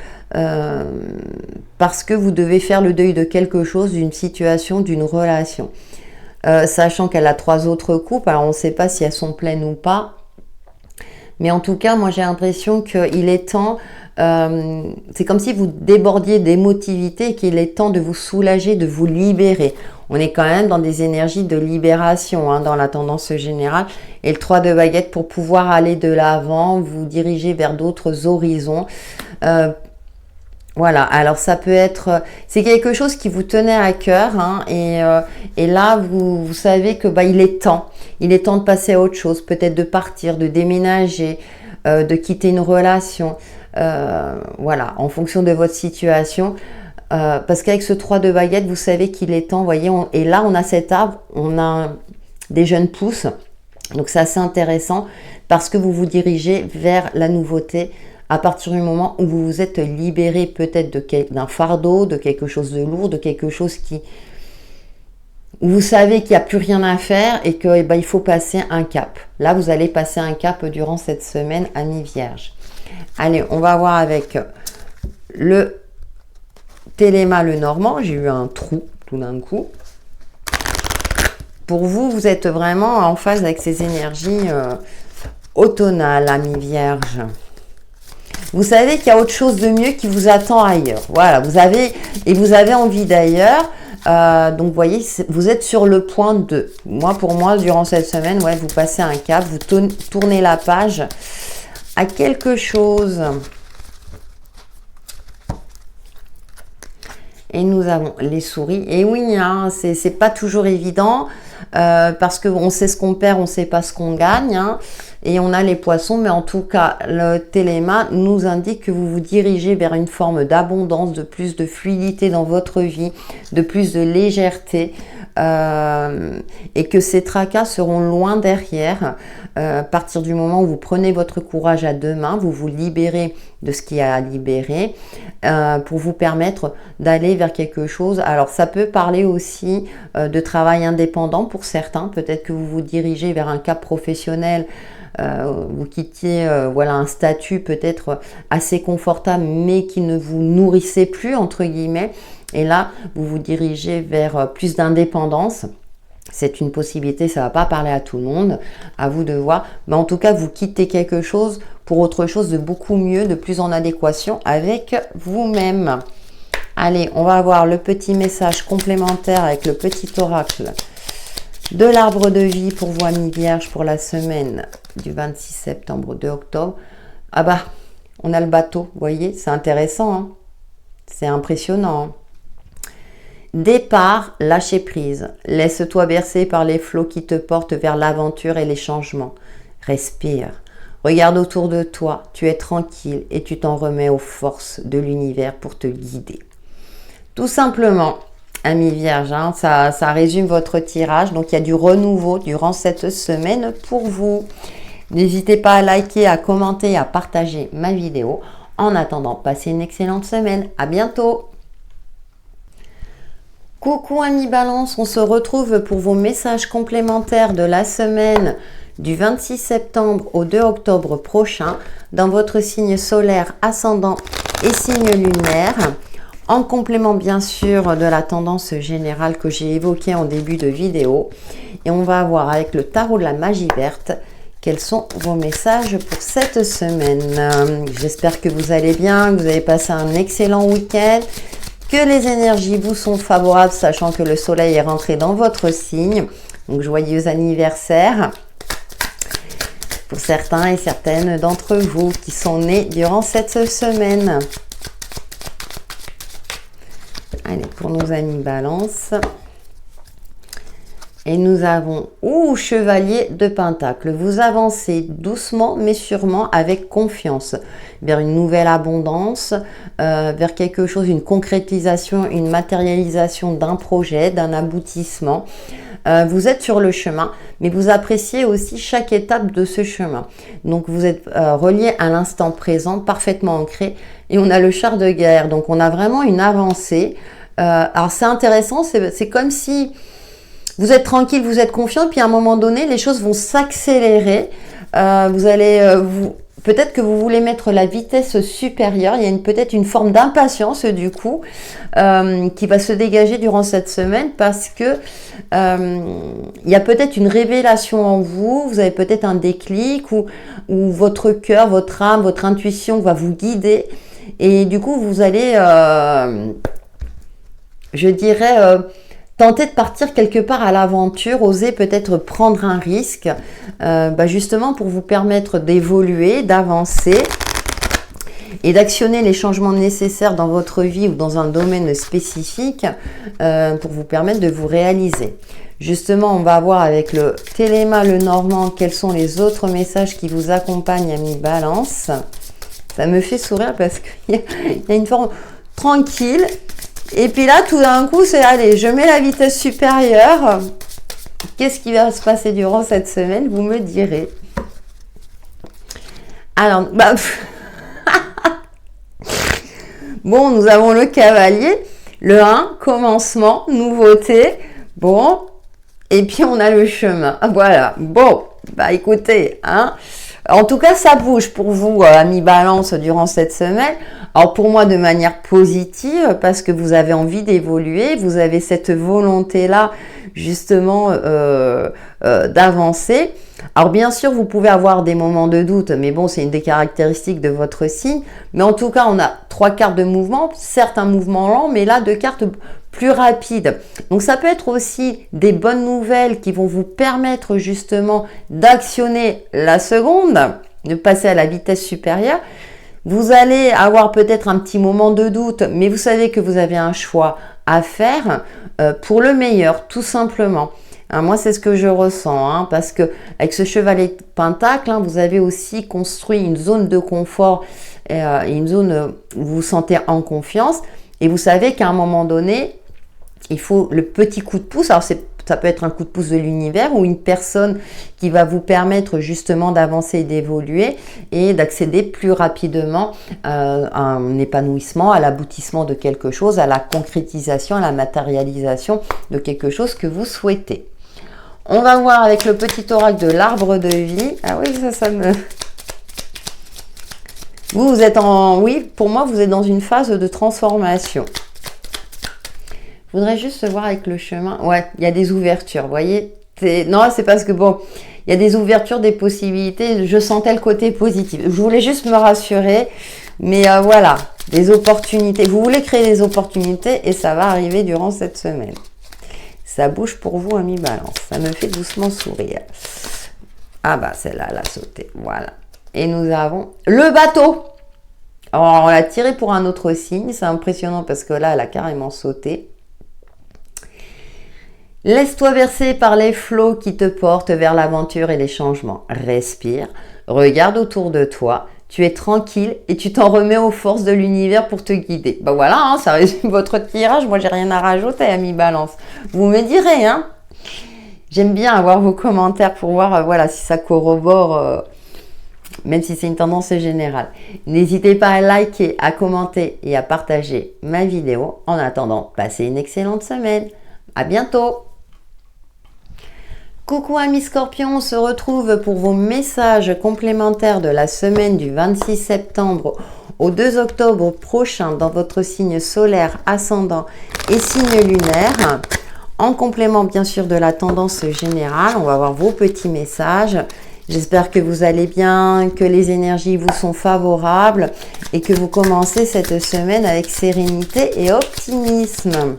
parce que vous devez faire le deuil de quelque chose, d'une situation, d'une relation. Sachant qu'elle a 3 autres coupes, alors on ne sait pas si elles sont pleines ou pas. Mais en tout cas, moi j'ai l'impression qu'il est temps, c'est comme si vous débordiez d'émotivité et qu'il est temps de vous soulager, de vous libérer. On est quand même dans des énergies de libération dans la tendance générale. Et le 3 de baguette pour pouvoir aller de l'avant, vous diriger vers d'autres horizons. Voilà, alors ça peut être, c'est quelque chose qui vous tenait à cœur et là vous savez que il est temps de passer à autre chose, peut-être de partir, de déménager, de quitter une relation, voilà, en fonction de votre situation, parce qu'avec ce 3 de baguette, vous savez qu'il est temps, voyez, et là on a cet arbre, on a des jeunes pousses, donc c'est assez intéressant parce que vous vous dirigez vers la nouveauté, à partir du moment où vous vous êtes libéré peut-être d'un fardeau, de quelque chose de lourd, de quelque chose où vous savez qu'il n'y a plus rien à faire et qu'il faut passer un cap. Là, vous allez passer un cap durant cette semaine, amis vierges. Allez, on va voir avec le Téléma le Normand. J'ai eu un trou tout d'un coup. Pour vous, vous êtes vraiment en phase avec ces énergies automnales, amis vierges. Vous savez qu'il y a autre chose de mieux qui vous attend ailleurs. Voilà, vous avez envie d'ailleurs. Donc, vous voyez, vous êtes sur le point de... Pour moi, durant cette semaine, ouais, vous passez un cap, vous tournez la page à quelque chose. Et nous avons les souris. Et oui, c'est pas toujours évident parce qu'on sait ce qu'on perd, on ne sait pas ce qu'on gagne. Et on a les poissons, mais en tout cas, le Téléma nous indique que vous vous dirigez vers une forme d'abondance, de plus de fluidité dans votre vie, de plus de légèreté, et que ces tracas seront loin derrière. À partir du moment où vous prenez votre courage à deux mains, vous vous libérez de ce qu'il y a à libérer pour vous permettre d'aller vers quelque chose. Alors, ça peut parler aussi de travail indépendant pour certains. Peut-être que vous vous dirigez vers un cap professionnel. Vous quittiez un statut peut-être assez confortable mais qui ne vous nourrissait plus entre guillemets et là vous vous dirigez vers plus d'indépendance. C'est une possibilité, ça ne va pas parler à tout le monde, à vous de voir, mais en tout cas vous quittez quelque chose pour autre chose de beaucoup mieux, de plus en adéquation avec vous-même. Allez, on va avoir le petit message complémentaire avec le petit oracle de l'arbre de vie pour vous, amis vierges, pour la semaine du 26 septembre au 2 octobre. Ah bah, on a le bateau, vous voyez, c'est intéressant, c'est impressionnant. Départ, lâcher prise. Laisse-toi bercer par les flots qui te portent vers l'aventure et les changements. Respire. Regarde autour de toi, tu es tranquille et tu t'en remets aux forces de l'univers pour te guider. Tout simplement, amis vierges, hein, ça résume votre tirage. Donc, il y a du renouveau durant cette semaine pour vous. N'hésitez pas à liker, à commenter, à partager ma vidéo. En attendant, passez une excellente semaine. À bientôt! Coucou amis Balance, on se retrouve pour vos messages complémentaires de la semaine du 26 septembre au 2 octobre prochain dans votre signe solaire, ascendant et signe lunaire, en complément bien sûr de la tendance générale que j'ai évoquée en début de vidéo. Et on va voir avec le tarot de la magie verte quels sont vos messages pour cette semaine. J'espère que vous allez bien, que vous avez passé un excellent week-end, que les énergies vous sont favorables, sachant que le soleil est rentré dans votre signe. Donc, joyeux anniversaire pour certains et certaines d'entre vous qui sont nés durant cette semaine. Allez, pour nos amis Balance. Et nous avons, chevalier de Pentacle. Vous avancez doucement mais sûrement avec confiance vers une nouvelle abondance, vers quelque chose, une concrétisation, une matérialisation d'un projet, d'un aboutissement. Vous êtes sur le chemin, mais vous appréciez aussi chaque étape de ce chemin. Donc vous êtes relié à l'instant présent, parfaitement ancré. Et on a le char de guerre, donc on a vraiment une avancée. Alors c'est intéressant, c'est comme si vous êtes tranquille, vous êtes confiant, puis à un moment donné, les choses vont s'accélérer. Vous allez, peut-être que vous voulez mettre la vitesse supérieure. Il y a peut-être une forme d'impatience du coup qui va se dégager durant cette semaine parce que il y a peut-être une révélation en vous. Vous avez peut-être un déclic ou votre cœur, votre âme, votre intuition va vous guider. Et du coup, vous allez, je dirais, tenter de partir quelque part à l'aventure, oser peut-être prendre un risque, justement pour vous permettre d'évoluer, d'avancer et d'actionner les changements nécessaires dans votre vie ou dans un domaine spécifique pour vous permettre de vous réaliser. Justement, on va voir avec le Téléma le Normand quels sont les autres messages qui vous accompagnent, amis Balance. Ça me fait sourire parce qu'il y a une forme tranquille. Et puis là, tout d'un coup, c'est allez, je mets la vitesse supérieure. Qu'est-ce qui va se passer durant cette semaine? Vous me direz. Alors, bon, nous avons le cavalier. Le 1, commencement, nouveauté. Bon, et puis on a le chemin. Voilà. Bon, écoutez, hein. En tout cas, ça bouge pour vous, amis Balance, durant cette semaine. Alors pour moi, de manière positive, parce que vous avez envie d'évoluer, vous avez cette volonté-là, justement, d'avancer. Alors bien sûr, vous pouvez avoir des moments de doute, mais bon, c'est une des caractéristiques de votre signe. Mais en tout cas, on a 3 cartes de mouvement, certes un mouvement lent, mais là, 2 cartes plus rapides. Donc ça peut être aussi des bonnes nouvelles qui vont vous permettre justement d'actionner la seconde, de passer à la vitesse supérieure. Vous allez avoir peut-être un petit moment de doute, mais vous savez que vous avez un choix à faire pour le meilleur, tout simplement. Hein, moi, c'est ce que je ressens, hein, parce que avec ce chevalier de Pentacle, hein, vous avez aussi construit une zone de confort, une zone où vous vous sentez en confiance, et vous savez qu'à un moment donné, il faut le petit coup de pouce. Alors ça peut être un coup de pouce de l'univers ou une personne qui va vous permettre justement d'avancer et d'évoluer et d'accéder plus rapidement à un épanouissement, à l'aboutissement de quelque chose, à la concrétisation, à la matérialisation de quelque chose que vous souhaitez. On va voir avec le petit oracle de l'arbre de vie. Ah oui, ça me... Vous êtes Oui, pour moi, vous êtes dans une phase de transformation. Je voudrais juste voir avec le chemin. Ouais, il y a des ouvertures, vous voyez. Non, c'est parce que bon, il y a des ouvertures, des possibilités. Je sentais le côté positif. Je voulais juste me rassurer. Mais voilà, des opportunités. Vous voulez créer des opportunités et ça va arriver durant cette semaine. Ça bouge pour vous, amis Balance. Ça me fait doucement sourire. Ah celle-là, elle a sauté. Voilà. Et nous avons le bateau. Alors, on l'a tiré pour un autre signe. C'est impressionnant parce que là, elle a carrément sauté. Laisse-toi bercer par les flots qui te portent vers l'aventure et les changements. Respire, regarde autour de toi, tu es tranquille et tu t'en remets aux forces de l'univers pour te guider. Ben voilà, hein, ça résume votre tirage. Moi, j'ai rien à rajouter, ami Balance. Vous me direz, hein. J'aime bien avoir vos commentaires pour voir voilà, si ça corrobore, même si c'est une tendance générale. N'hésitez pas à liker, à commenter et à partager ma vidéo. En attendant, passez une excellente semaine. À bientôt. Coucou amis Scorpions, on se retrouve pour vos messages complémentaires de la semaine du 26 septembre au 2 octobre prochain dans votre signe solaire, ascendant et signe lunaire. En complément bien sûr de la tendance générale, on va voir vos petits messages. J'espère que vous allez bien, que les énergies vous sont favorables et que vous commencez cette semaine avec sérénité et optimisme.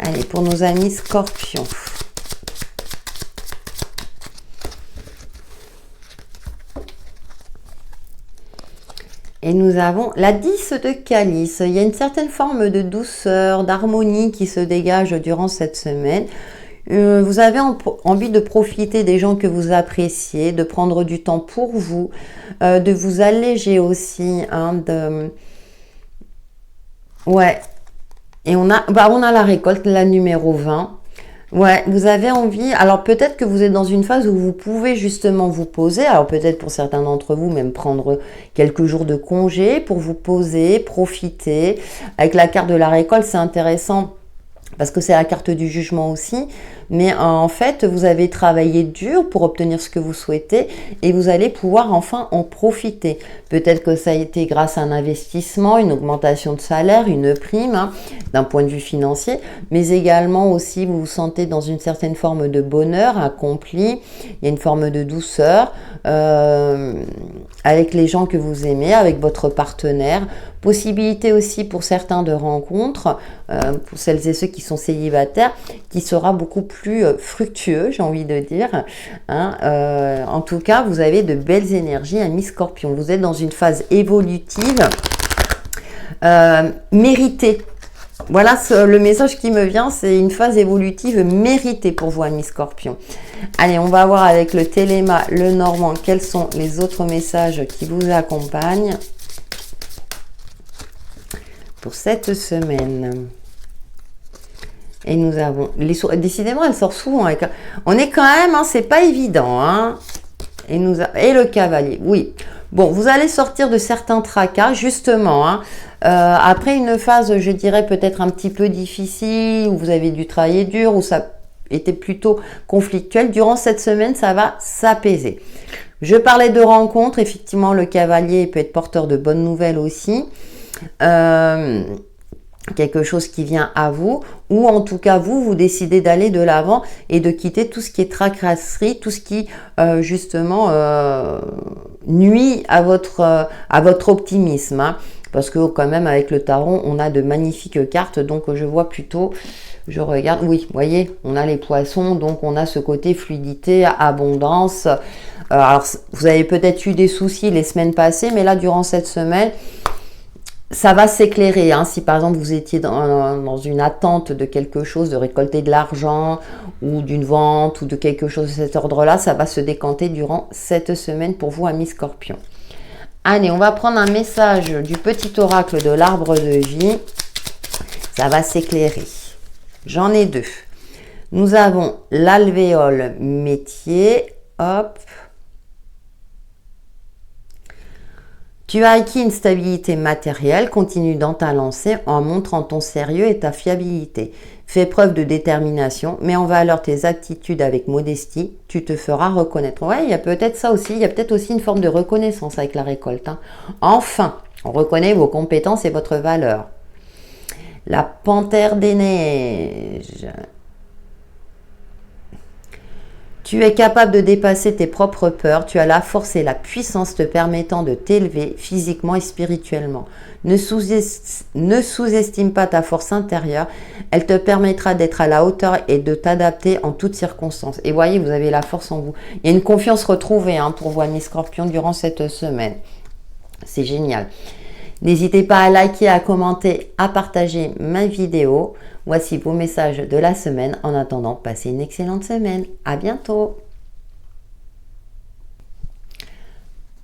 Allez, pour nos amis Scorpions. Et nous avons la 10 de calice. Il y a une certaine forme de douceur, d'harmonie qui se dégage durant cette semaine. Vous avez envie de profiter des gens que vous appréciez, de prendre du temps pour vous, de vous alléger aussi. Hein, Ouais. Et on a la récolte, la numéro 20. Ouais, vous avez envie, alors peut-être que vous êtes dans une phase où vous pouvez justement vous poser, alors peut-être pour certains d'entre vous même prendre quelques jours de congé pour vous poser, profiter. Avec la carte de la récolte, c'est intéressant parce que c'est la carte du jugement aussi, mais en fait, vous avez travaillé dur pour obtenir ce que vous souhaitez et vous allez pouvoir enfin en profiter. Peut-être que ça a été grâce à un investissement, une augmentation de salaire, une prime, hein, d'un point de vue financier, mais également aussi vous vous sentez dans une certaine forme de bonheur accompli, il y a une forme de douceur avec les gens que vous aimez, avec votre partenaire. Possibilité aussi pour certains de rencontres, pour celles et ceux qui sont célibataires, qui sera beaucoup plus fructueux, j'ai envie de dire. Hein. En tout cas, vous avez de belles énergies, amis Scorpion. Vous êtes dans une phase évolutive, méritée. Voilà le message qui me vient, c'est une phase évolutive méritée pour vous, amis Scorpion. Allez, on va voir avec le Téléma, le Normand, quels sont les autres messages qui vous accompagnent pour cette semaine. Et nous avons décidément elle sort souvent avec, on est quand même, hein, c'est pas évident, hein. Et le cavalier, oui. Bon, vous allez sortir de certains tracas justement, hein. Après une phase, je dirais peut-être un petit peu difficile, où vous avez dû travailler dur, où ça était plutôt conflictuel. Durant cette semaine, ça va s'apaiser. Je parlais de rencontres, effectivement le cavalier peut être porteur de bonnes nouvelles aussi. Quelque chose qui vient à vous, ou en tout cas vous décidez d'aller de l'avant et de quitter tout ce qui est tracasserie, tout ce qui justement nuit à votre optimisme, hein, parce que quand même avec le tarot on a de magnifiques cartes, donc je vois plutôt, je regarde, oui, vous voyez, on a les poissons, donc on a ce côté fluidité, abondance. Alors vous avez peut-être eu des soucis les semaines passées, mais là durant cette semaine ça va s'éclairer, hein. Si par exemple vous étiez dans une attente de quelque chose, de récolter de l'argent ou d'une vente ou de quelque chose de cet ordre-là, ça va se décanter durant cette semaine pour vous, amis Scorpions. Allez, on va prendre un message du petit oracle de l'arbre de vie. Ça va s'éclairer. J'en ai deux. Nous avons l'alvéole métier. Hop. Tu as acquis une stabilité matérielle, continue dans ta lancée en montrant ton sérieux et ta fiabilité. Fais preuve de détermination, mets en valeur tes attitudes avec modestie, tu te feras reconnaître. Ouais, il y a peut-être ça aussi, il y a peut-être aussi une forme de reconnaissance avec la récolte, hein. Enfin, on reconnaît vos compétences et votre valeur. La panthère des neiges. Tu es capable de dépasser tes propres peurs, tu as la force et la puissance te permettant de t'élever physiquement et spirituellement. Ne sous-estime pas ta force intérieure, elle te permettra d'être à la hauteur et de t'adapter en toutes circonstances. Et voyez, vous avez la force en vous. Il y a une confiance retrouvée, hein, pour vous, amis Scorpions, durant cette semaine. C'est génial. N'hésitez pas à liker, à commenter, à partager ma vidéo. Voici vos messages de la semaine. En attendant, passez une excellente semaine. À bientôt.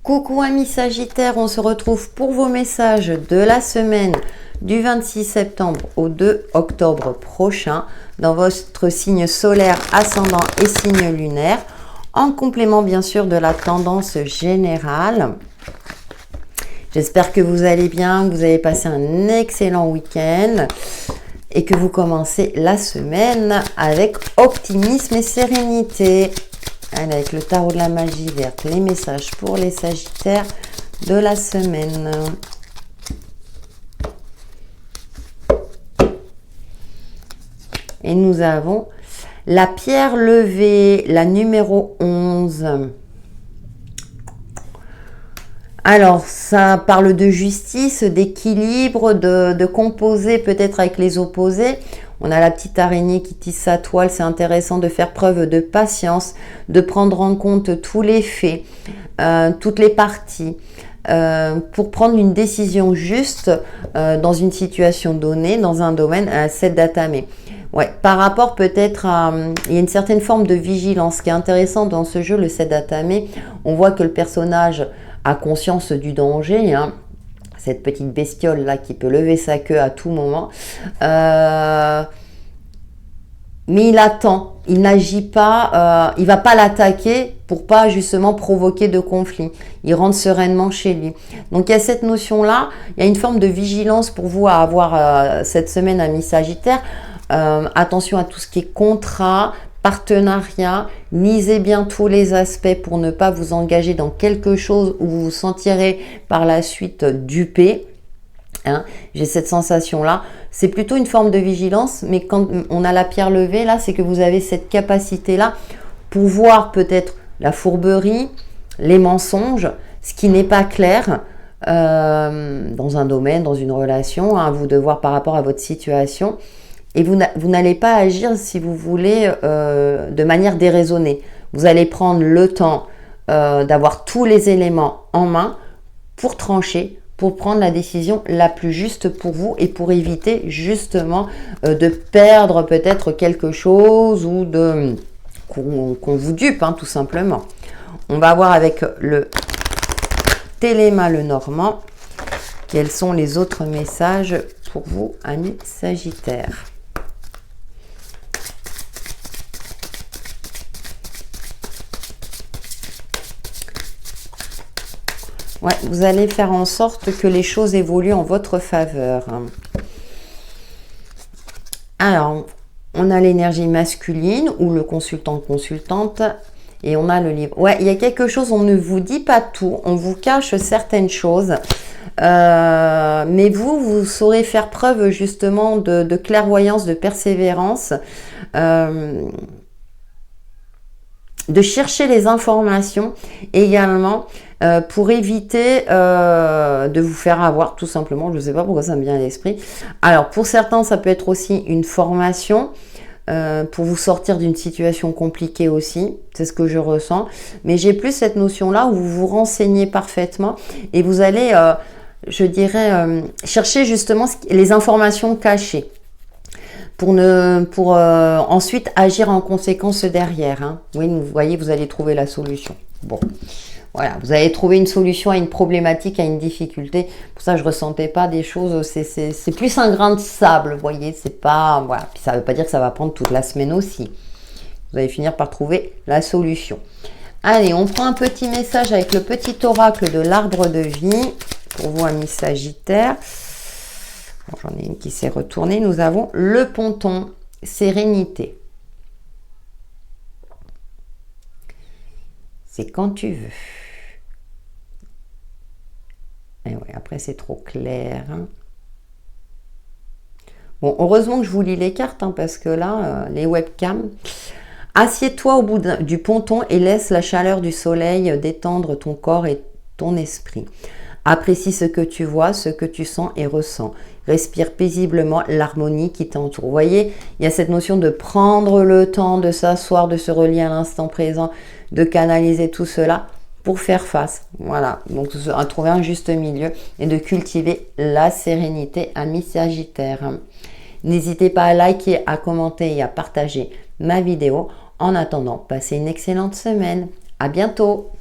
Coucou amis Sagittaires, on se retrouve pour vos messages de la semaine du 26 septembre au 2 octobre prochain dans votre signe solaire, ascendant et signe lunaire, en complément bien sûr de la tendance générale. J'espère que vous allez bien, que vous avez passé un excellent week-end et que vous commencez la semaine avec optimisme et sérénité. Allez, avec le tarot de la magie verte, les messages pour les Sagittaires de la semaine. Et nous avons la pierre levée, la numéro 11. Alors, ça parle de justice, d'équilibre, de composer peut-être avec les opposés. On a la petite araignée qui tisse sa toile. C'est intéressant de faire preuve de patience, de prendre en compte tous les faits, toutes les parties, pour prendre une décision juste dans une situation donnée, dans un domaine, à cette datamé. Ouais, par rapport peut-être à... il y a une certaine forme de vigilance. Ce qui est intéressant dans ce jeu, le Sedatame, on voit que le personnage a conscience du danger, hein. Cette petite bestiole là qui peut lever sa queue à tout moment. Mais il attend, il n'agit pas, il va pas l'attaquer pour pas justement provoquer de conflit. Il rentre sereinement chez lui. Donc il y a cette notion-là, il y a une forme de vigilance pour vous à avoir cette semaine, amis Sagittaires. Attention à tout ce qui est contrat, partenariat, lisez bien tous les aspects pour ne pas vous engager dans quelque chose où vous vous sentirez par la suite dupé. Hein, j'ai cette sensation-là. C'est plutôt une forme de vigilance, mais quand on a la pierre levée, là, c'est que vous avez cette capacité-là pour voir peut-être la fourberie, les mensonges, ce qui n'est pas clair dans un domaine, dans une relation, hein, à vous de voir par rapport à votre situation. Et vous n'allez pas agir, si vous voulez, de manière déraisonnée. Vous allez prendre le temps d'avoir tous les éléments en main pour trancher, pour prendre la décision la plus juste pour vous et pour éviter justement de perdre peut-être quelque chose ou qu'on vous dupe, hein, tout simplement. On va voir avec le Téléma le Normand quels sont les autres messages pour vous, amis Sagittaires. Ouais, vous allez faire en sorte que les choses évoluent en votre faveur. Alors, on a l'énergie masculine ou le consultant-consultante et on a le livre. Ouais, il y a quelque chose, on ne vous dit pas tout, on vous cache certaines choses. Mais vous saurez faire preuve justement de clairvoyance, de persévérance, de chercher les informations également pour éviter de vous faire avoir, tout simplement. Je ne sais pas pourquoi ça me vient à l'esprit. Alors, pour certains, ça peut être aussi une formation pour vous sortir d'une situation compliquée aussi. C'est ce que je ressens. Mais j'ai plus cette notion-là où vous vous renseignez parfaitement et vous allez, je dirais, chercher justement les informations cachées pour ensuite agir en conséquence derrière. Hein. Oui, vous voyez, vous allez trouver la solution. Bon, voilà, vous allez trouver une solution à une problématique, à une difficulté. Pour ça, je ne ressentais pas des choses, c'est plus un grain de sable, vous voyez, c'est pas... Voilà, puis ça ne veut pas dire que ça va prendre toute la semaine aussi. Vous allez finir par trouver la solution. Allez, on prend un petit message avec le petit oracle de l'arbre de vie pour vous, amis Sagittaires. Bon, j'en ai une qui s'est retournée. Nous avons le ponton, sérénité. C'est quand tu veux. Et ouais, après, c'est trop clair. Hein. Bon, heureusement que je vous lis les cartes, hein, parce que là, les webcams... Assieds-toi au bout du ponton et laisse la chaleur du soleil détendre ton corps et ton esprit. Apprécie ce que tu vois, ce que tu sens et ressens. Respire paisiblement l'harmonie qui t'entoure. Vous voyez, il y a cette notion de prendre le temps, de s'asseoir, de se relier à l'instant présent, de canaliser tout cela pour faire face. Voilà, donc à trouver un juste milieu et de cultiver la sérénité, amis Sagittaires. N'hésitez pas à liker, à commenter et à partager ma vidéo. En attendant, passez une excellente semaine. À bientôt.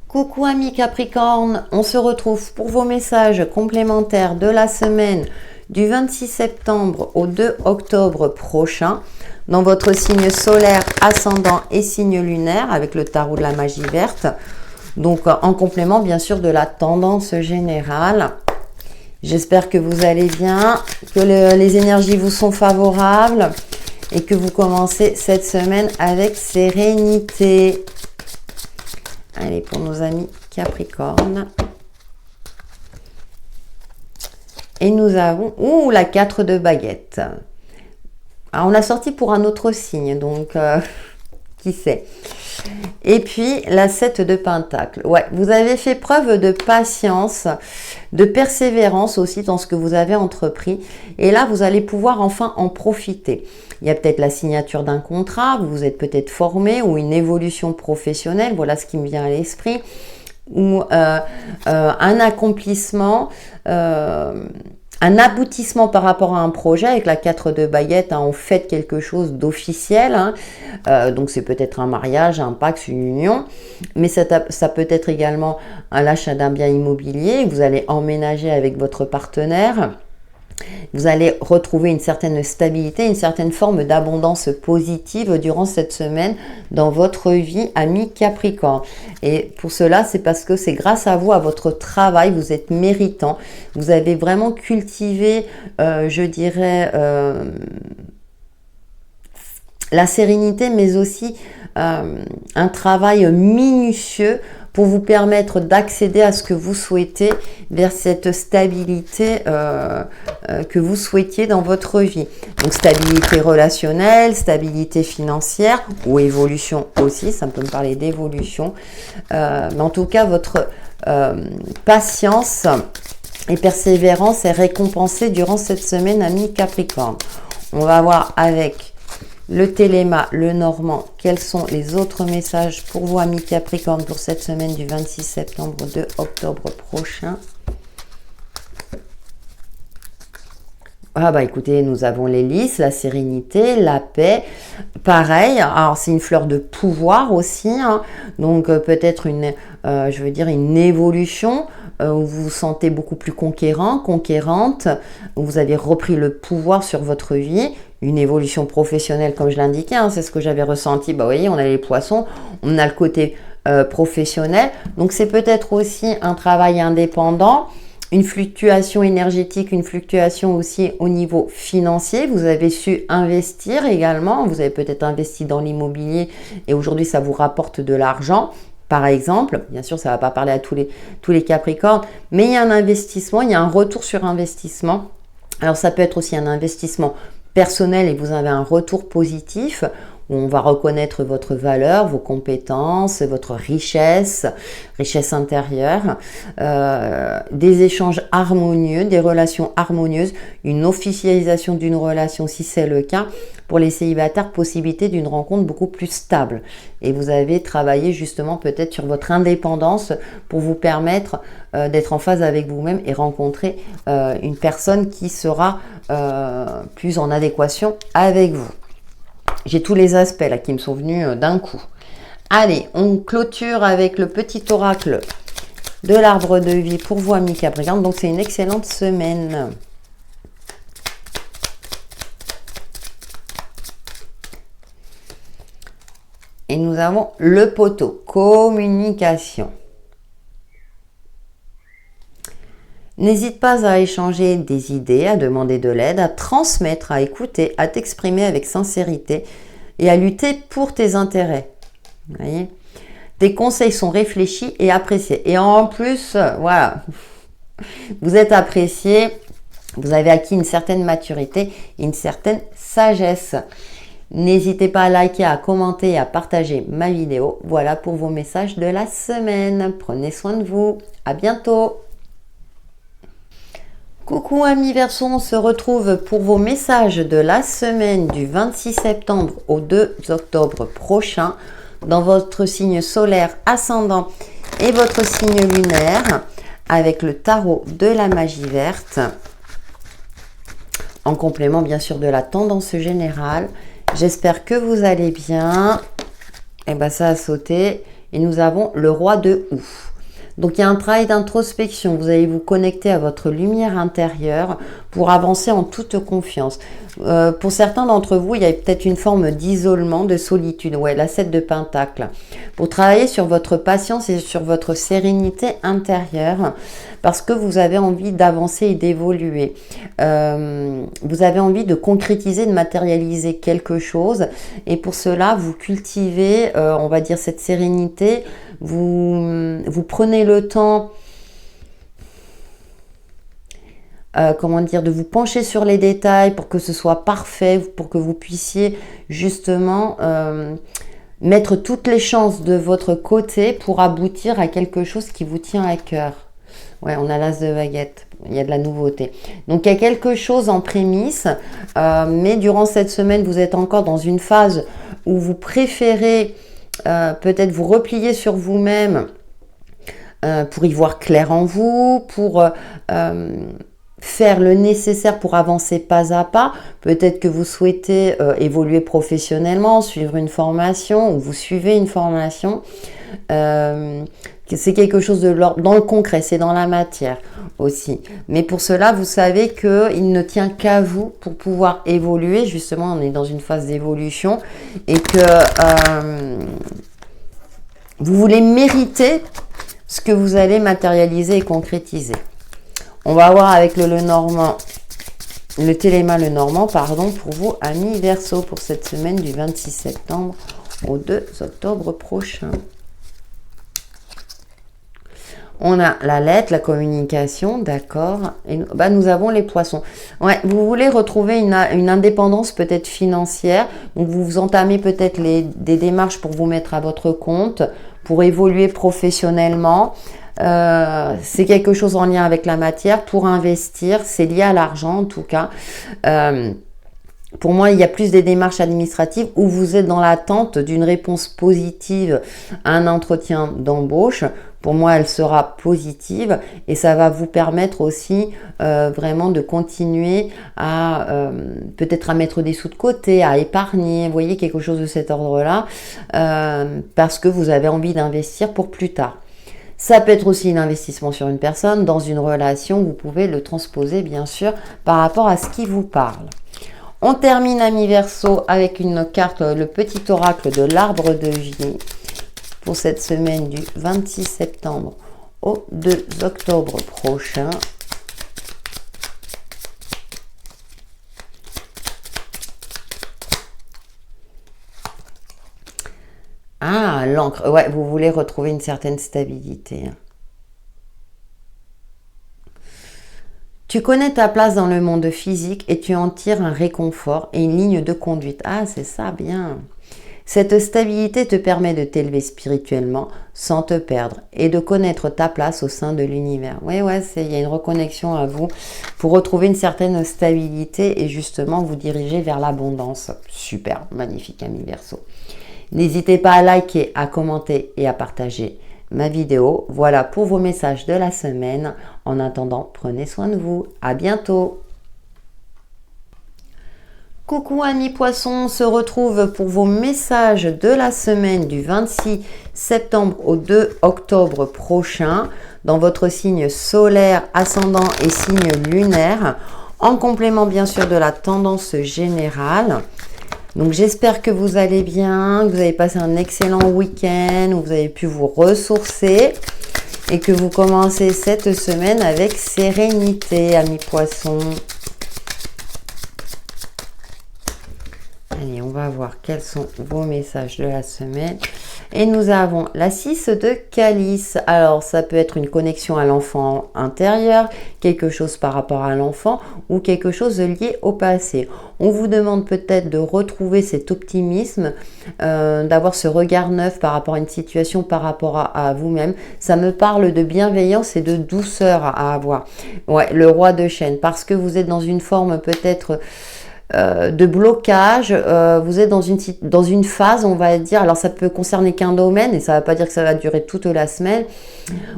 Coucou amis Capricorne, on se retrouve pour vos messages complémentaires de la semaine du 26 septembre au 2 octobre prochain dans votre signe solaire, ascendant et signe lunaire avec le tarot de la magie verte. Donc en complément bien sûr de la tendance générale. J'espère que vous allez bien, que les énergies vous sont favorables et que vous commencez cette semaine avec sérénité. Allez, pour nos amis Capricorne. Et nous avons la 4 de baguettes. Alors, on l'a sorti pour un autre signe, donc qui sait. Et puis la 7 de Pentacle. Ouais, vous avez fait preuve de patience, de persévérance aussi dans ce que vous avez entrepris. Et là, vous allez pouvoir enfin en profiter. Il y a peut-être la signature d'un contrat, vous vous êtes peut-être formé ou une évolution professionnelle. Voilà ce qui me vient à l'esprit. Ou un accomplissement, un aboutissement par rapport à un projet. Avec la 4 de baguettes, hein, on fait quelque chose d'officiel, hein. Donc c'est peut-être un mariage, un pacte, une union, mais ça peut être également un l'achat d'un bien immobilier. Vous allez emménager avec votre partenaire. Vous allez retrouver une certaine stabilité, une certaine forme d'abondance positive durant cette semaine dans votre vie, ami Capricorne. Et pour cela, c'est parce que c'est grâce à vous, à votre travail, vous êtes méritant. Vous avez vraiment cultivé, je dirais, la sérénité, mais aussi un travail minutieux pour vous permettre d'accéder à ce que vous souhaitez, vers cette stabilité que vous souhaitiez dans votre vie. Donc stabilité relationnelle, stabilité financière ou évolution aussi, ça peut me parler d'évolution. Mais en tout cas, votre patience et persévérance est récompensée durant cette semaine, ami Capricorne. On va voir avec le Téléma, le Normand, quels sont les autres messages pour vous, amis Capricorne, pour cette semaine du 26 septembre au 2 octobre prochain. Ah bah écoutez, nous avons l'hélice, la sérénité, la paix. Pareil, alors c'est une fleur de pouvoir aussi, hein. Donc peut-être une évolution où vous vous sentez beaucoup plus conquérant, conquérante, où vous avez repris le pouvoir sur votre vie. Une évolution professionnelle, comme je l'indiquais, hein, c'est ce que j'avais ressenti. Bah, vous voyez, on a les poissons, on a le côté professionnel. Donc, c'est peut-être aussi un travail indépendant, une fluctuation énergétique, une fluctuation aussi au niveau financier. Vous avez su investir également. Vous avez peut-être investi dans l'immobilier et aujourd'hui, ça vous rapporte de l'argent. Par exemple, bien sûr, ça ne va pas parler à tous les Capricornes, mais il y a un investissement, il y a un retour sur investissement. Alors, ça peut être aussi un investissement personnel et vous avez un retour positif où on va reconnaître votre valeur, vos compétences, votre richesse intérieure, des échanges harmonieux, des relations harmonieuses, une officialisation d'une relation si c'est le cas. Pour les célibataires, possibilité d'une rencontre beaucoup plus stable. Et vous avez travaillé justement peut-être sur votre indépendance pour vous permettre d'être en phase avec vous-même et rencontrer une personne qui sera plus en adéquation avec vous. J'ai tous les aspects là qui me sont venus d'un coup. Allez, on clôture avec le petit oracle de l'arbre de vie pour vous, amis Capricorne. Donc c'est une excellente semaine. Et nous avons le poteau, communication. N'hésite pas à échanger des idées, à demander de l'aide, à transmettre, à écouter, à t'exprimer avec sincérité et à lutter pour tes intérêts. Vous voyez ? Tes conseils sont réfléchis et appréciés. Et en plus, voilà, vous êtes apprécié, vous avez acquis une certaine maturité et une certaine sagesse. N'hésitez pas à liker, à commenter et à partager ma vidéo. Voilà pour vos messages de la semaine. Prenez soin de vous. À bientôt. Coucou amis Verseau, on se retrouve pour vos messages de la semaine du 26 septembre au 2 octobre prochain dans votre signe solaire ascendant et votre signe lunaire avec le tarot de la magie verte. En complément bien sûr de la tendance générale. J'espère que vous allez bien. Et bien ça a sauté. Et nous avons le roi de houx. Donc il y a un travail d'introspection. Vous allez vous connecter à votre lumière intérieure pour avancer en toute confiance. Pour certains d'entre vous, il y a peut-être une forme d'isolement, de solitude. Ouais, la 7 de Pentacle. Pour travailler sur votre patience et sur votre sérénité intérieure, parce que vous avez envie d'avancer et d'évoluer. Vous avez envie de concrétiser, de matérialiser quelque chose. Et pour cela, vous cultivez, on va dire, cette sérénité. Vous prenez le temps... comment dire, de vous pencher sur les détails pour que ce soit parfait, pour que vous puissiez justement mettre toutes les chances de votre côté pour aboutir à quelque chose qui vous tient à cœur. Ouais, on a l'as de baguette, il y a de la nouveauté. Donc il y a quelque chose en prémisse, mais durant cette semaine, vous êtes encore dans une phase où vous préférez peut-être vous replier sur vous-même pour y voir clair en vous, pour... faire le nécessaire pour avancer pas à pas. Peut-être que vous souhaitez évoluer professionnellement, suivre une formation ou vous suivez une formation. C'est quelque chose de l'ordre dans le concret, c'est dans la matière aussi. Mais pour cela, vous savez qu'il ne tient qu'à vous pour pouvoir évoluer. Justement, on est dans une phase d'évolution et que vous voulez mériter ce que vous allez matérialiser et concrétiser. On va voir avec le Normand, le Téléma le Normand, pardon, pour vous, amis Verseau, pour cette semaine du 26 septembre au 2 octobre prochain. On a la lettre, la communication, d'accord. Et nous avons les poissons. Ouais, vous voulez retrouver une indépendance peut-être financière. Donc vous entamez peut-être des démarches pour vous mettre à votre compte, pour évoluer professionnellement. C'est quelque chose en lien avec la matière pour investir, c'est lié à l'argent en tout cas. Pour moi, il y a plus des démarches administratives où vous êtes dans l'attente d'une réponse positive à un entretien d'embauche. Pour moi, elle sera positive et ça va vous permettre aussi vraiment de continuer à peut-être à mettre des sous de côté, à épargner, vous voyez, quelque chose de cet ordre-là, parce que vous avez envie d'investir pour plus tard. Ça peut être aussi un investissement sur une personne, dans une relation, vous pouvez le transposer bien sûr par rapport à ce qui vous parle. On termine, amis Verseau, avec une carte, le petit oracle de l'arbre de vie pour cette semaine du 26 septembre au 2 octobre prochain. Ah, l'encre. Ouais, vous voulez retrouver une certaine stabilité. Tu connais ta place dans le monde physique et tu en tires un réconfort et une ligne de conduite. Ah, c'est ça, bien. Cette stabilité te permet de t'élever spirituellement sans te perdre et de connaître ta place au sein de l'univers. Ouais, il y a une reconnexion à vous pour retrouver une certaine stabilité et justement vous diriger vers l'abondance. Super, magnifique, ami Verseau. N'hésitez pas à liker, à commenter et à partager ma vidéo. Voilà pour vos messages de la semaine. En attendant, prenez soin de vous. À bientôt. Coucou amis poissons, on se retrouve pour vos messages de la semaine du 26 septembre au 2 octobre prochain dans votre signe solaire, ascendant et signe lunaire, en complément bien sûr de la tendance générale. Donc j'espère que vous allez bien, que vous avez passé un excellent week-end, où vous avez pu vous ressourcer et que vous commencez cette semaine avec sérénité, amis poissons. Allez, on va voir quels sont vos messages de la semaine. Et nous avons la 6 de calice. Alors, ça peut être une connexion à l'enfant intérieur, quelque chose par rapport à l'enfant ou quelque chose lié au passé. On vous demande peut-être de retrouver cet optimisme, d'avoir ce regard neuf par rapport à une situation, par rapport à vous-même. Ça me parle de bienveillance et de douceur à avoir. Ouais, le roi de chaîne, parce que vous êtes dans une forme peut-être de blocage. Vous êtes dans une phase, on va dire, alors ça peut concerner qu'un domaine, et ça ne va pas dire que ça va durer toute la semaine,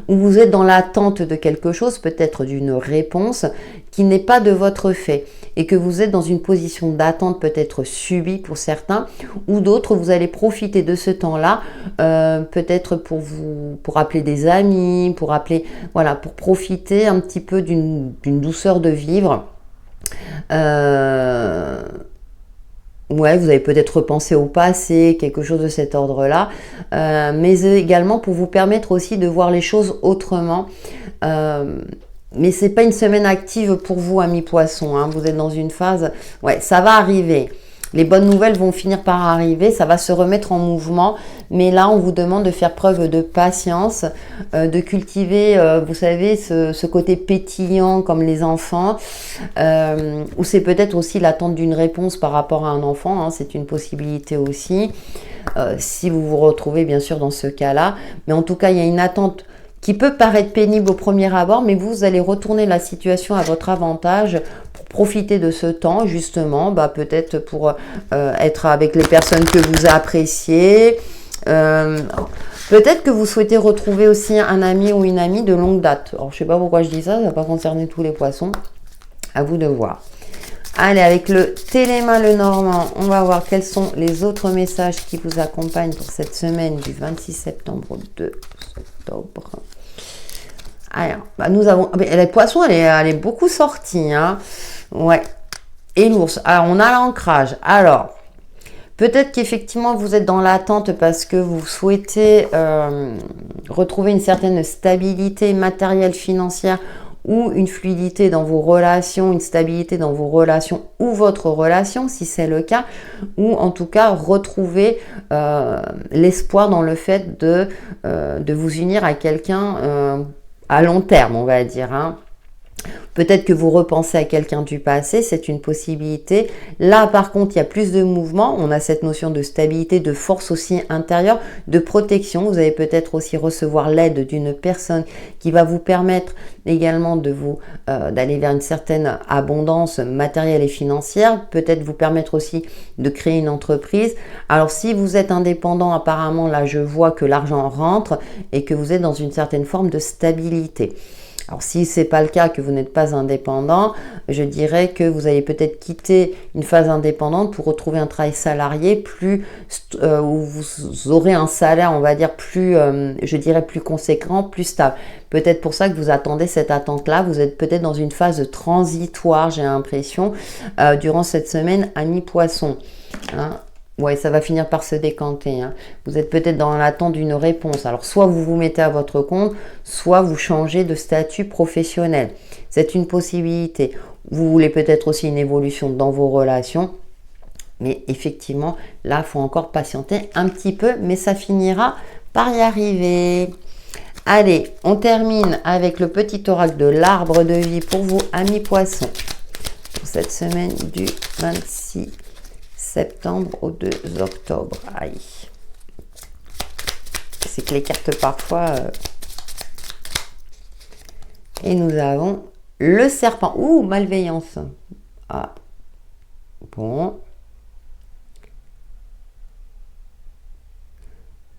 où vous êtes dans l'attente de quelque chose, peut-être d'une réponse, qui n'est pas de votre fait, et que vous êtes dans une position d'attente peut-être subie pour certains, ou d'autres, vous allez profiter de ce temps-là, peut-être pour appeler des amis, pour profiter un petit peu d'une douceur de vivre. Ouais, vous avez peut-être repensé au passé, quelque chose de cet ordre-là, mais également pour vous permettre aussi de voir les choses autrement. Mais c'est pas une semaine active pour vous, amis poissons, hein. Vous êtes dans une phase, ouais, ça va arriver. Les bonnes nouvelles vont finir par arriver, ça va se remettre en mouvement, mais là on vous demande de faire preuve de patience, de cultiver, vous savez, ce côté pétillant comme les enfants, ou c'est peut-être aussi l'attente d'une réponse par rapport à un enfant, hein, c'est une possibilité aussi, si vous vous retrouvez bien sûr dans ce cas-là, mais en tout cas il y a une attente qui peut paraître pénible au premier abord, mais vous allez retourner la situation à votre avantage pour profiter de ce temps, justement, peut-être pour être avec les personnes que vous appréciez. Peut-être que vous souhaitez retrouver aussi un ami ou une amie de longue date. Alors, je ne sais pas pourquoi je dis ça, ça ne va pas concerner tous les poissons. À vous de voir. Allez, avec le Téléma le Normand, on va voir quels sont les autres messages qui vous accompagnent pour cette semaine du 26 septembre au 2 octobre. Alors, nous avons... Les poissons, elle est beaucoup sortie. Hein. Ouais. Et l'ours. Alors, on a l'ancrage. Alors, peut-être qu'effectivement, vous êtes dans l'attente parce que vous souhaitez retrouver une certaine stabilité matérielle, financière ou une fluidité dans vos relations, une stabilité dans vos relations ou votre relation, si c'est le cas, ou en tout cas retrouver l'espoir dans le fait de vous unir à quelqu'un à long terme, on va dire. Hein. Peut-être que vous repensez à quelqu'un du passé, c'est une possibilité. Là, par contre, il y a plus de mouvement. On a cette notion de stabilité, de force aussi intérieure, de protection. Vous allez peut-être aussi recevoir l'aide d'une personne qui va vous permettre également d'aller vers une certaine abondance matérielle et financière. Peut-être vous permettre aussi de créer une entreprise. Alors, si vous êtes indépendant, apparemment, là, je vois que l'argent rentre et que vous êtes dans une certaine forme de stabilité. Alors, si ce n'est pas le cas, que vous n'êtes pas indépendant, je dirais que vous allez peut-être quitter une phase indépendante pour retrouver un travail salarié où vous aurez un salaire, on va dire, je dirais plus conséquent, plus stable. Peut-être pour ça que vous attendez cette attente-là. Vous êtes peut-être dans une phase transitoire, j'ai l'impression, durant cette semaine, amis poissons. Hein. Ouais, ça va finir par se décanter. Hein. Vous êtes peut-être dans l'attente d'une réponse. Alors, soit vous vous mettez à votre compte, soit vous changez de statut professionnel. C'est une possibilité. Vous voulez peut-être aussi une évolution dans vos relations. Mais effectivement, là, il faut encore patienter un petit peu, mais ça finira par y arriver. Allez, on termine avec le petit oracle de l'arbre de vie pour vous, amis poissons. Pour cette semaine du 26 septembre au 2 octobre. Aïe. C'est que les cartes parfois... Et nous avons le serpent. Ouh, malveillance. Ah. Bon.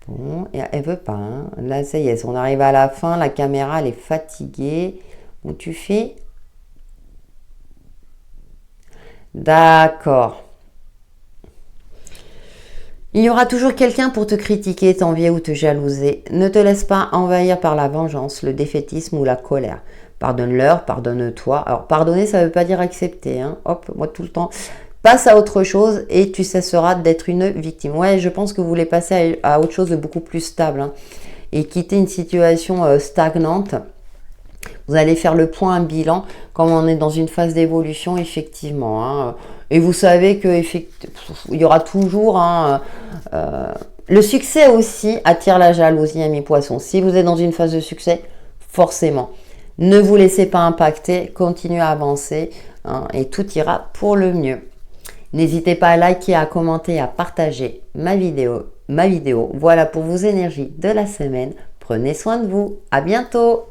Bon, et elle veut pas. Hein. Là, ça y est, on arrive à la fin. La caméra, elle est fatiguée. Bon, tu fais... D'accord. Il y aura toujours quelqu'un pour te critiquer, t'envier ou te jalouser. Ne te laisse pas envahir par la vengeance, le défaitisme ou la colère. Pardonne-leur, pardonne-toi. Alors, pardonner, ça ne veut pas dire accepter. Hein. Hop, moi tout le temps. Passe à autre chose et tu cesseras d'être une victime. Ouais, je pense que vous voulez passer à autre chose de beaucoup plus stable. Hein, et quitter une situation stagnante. Vous allez faire le point, un bilan, comme on est dans une phase d'évolution, effectivement. Hein. Et vous savez qu'il y aura toujours... le succès aussi attire la jalousie, amis poissons. Si vous êtes dans une phase de succès, forcément. Ne vous laissez pas impacter, continuez à avancer hein, et tout ira pour le mieux. N'hésitez pas à liker, à commenter, à partager ma vidéo. Voilà pour vos énergies de la semaine. Prenez soin de vous. À bientôt.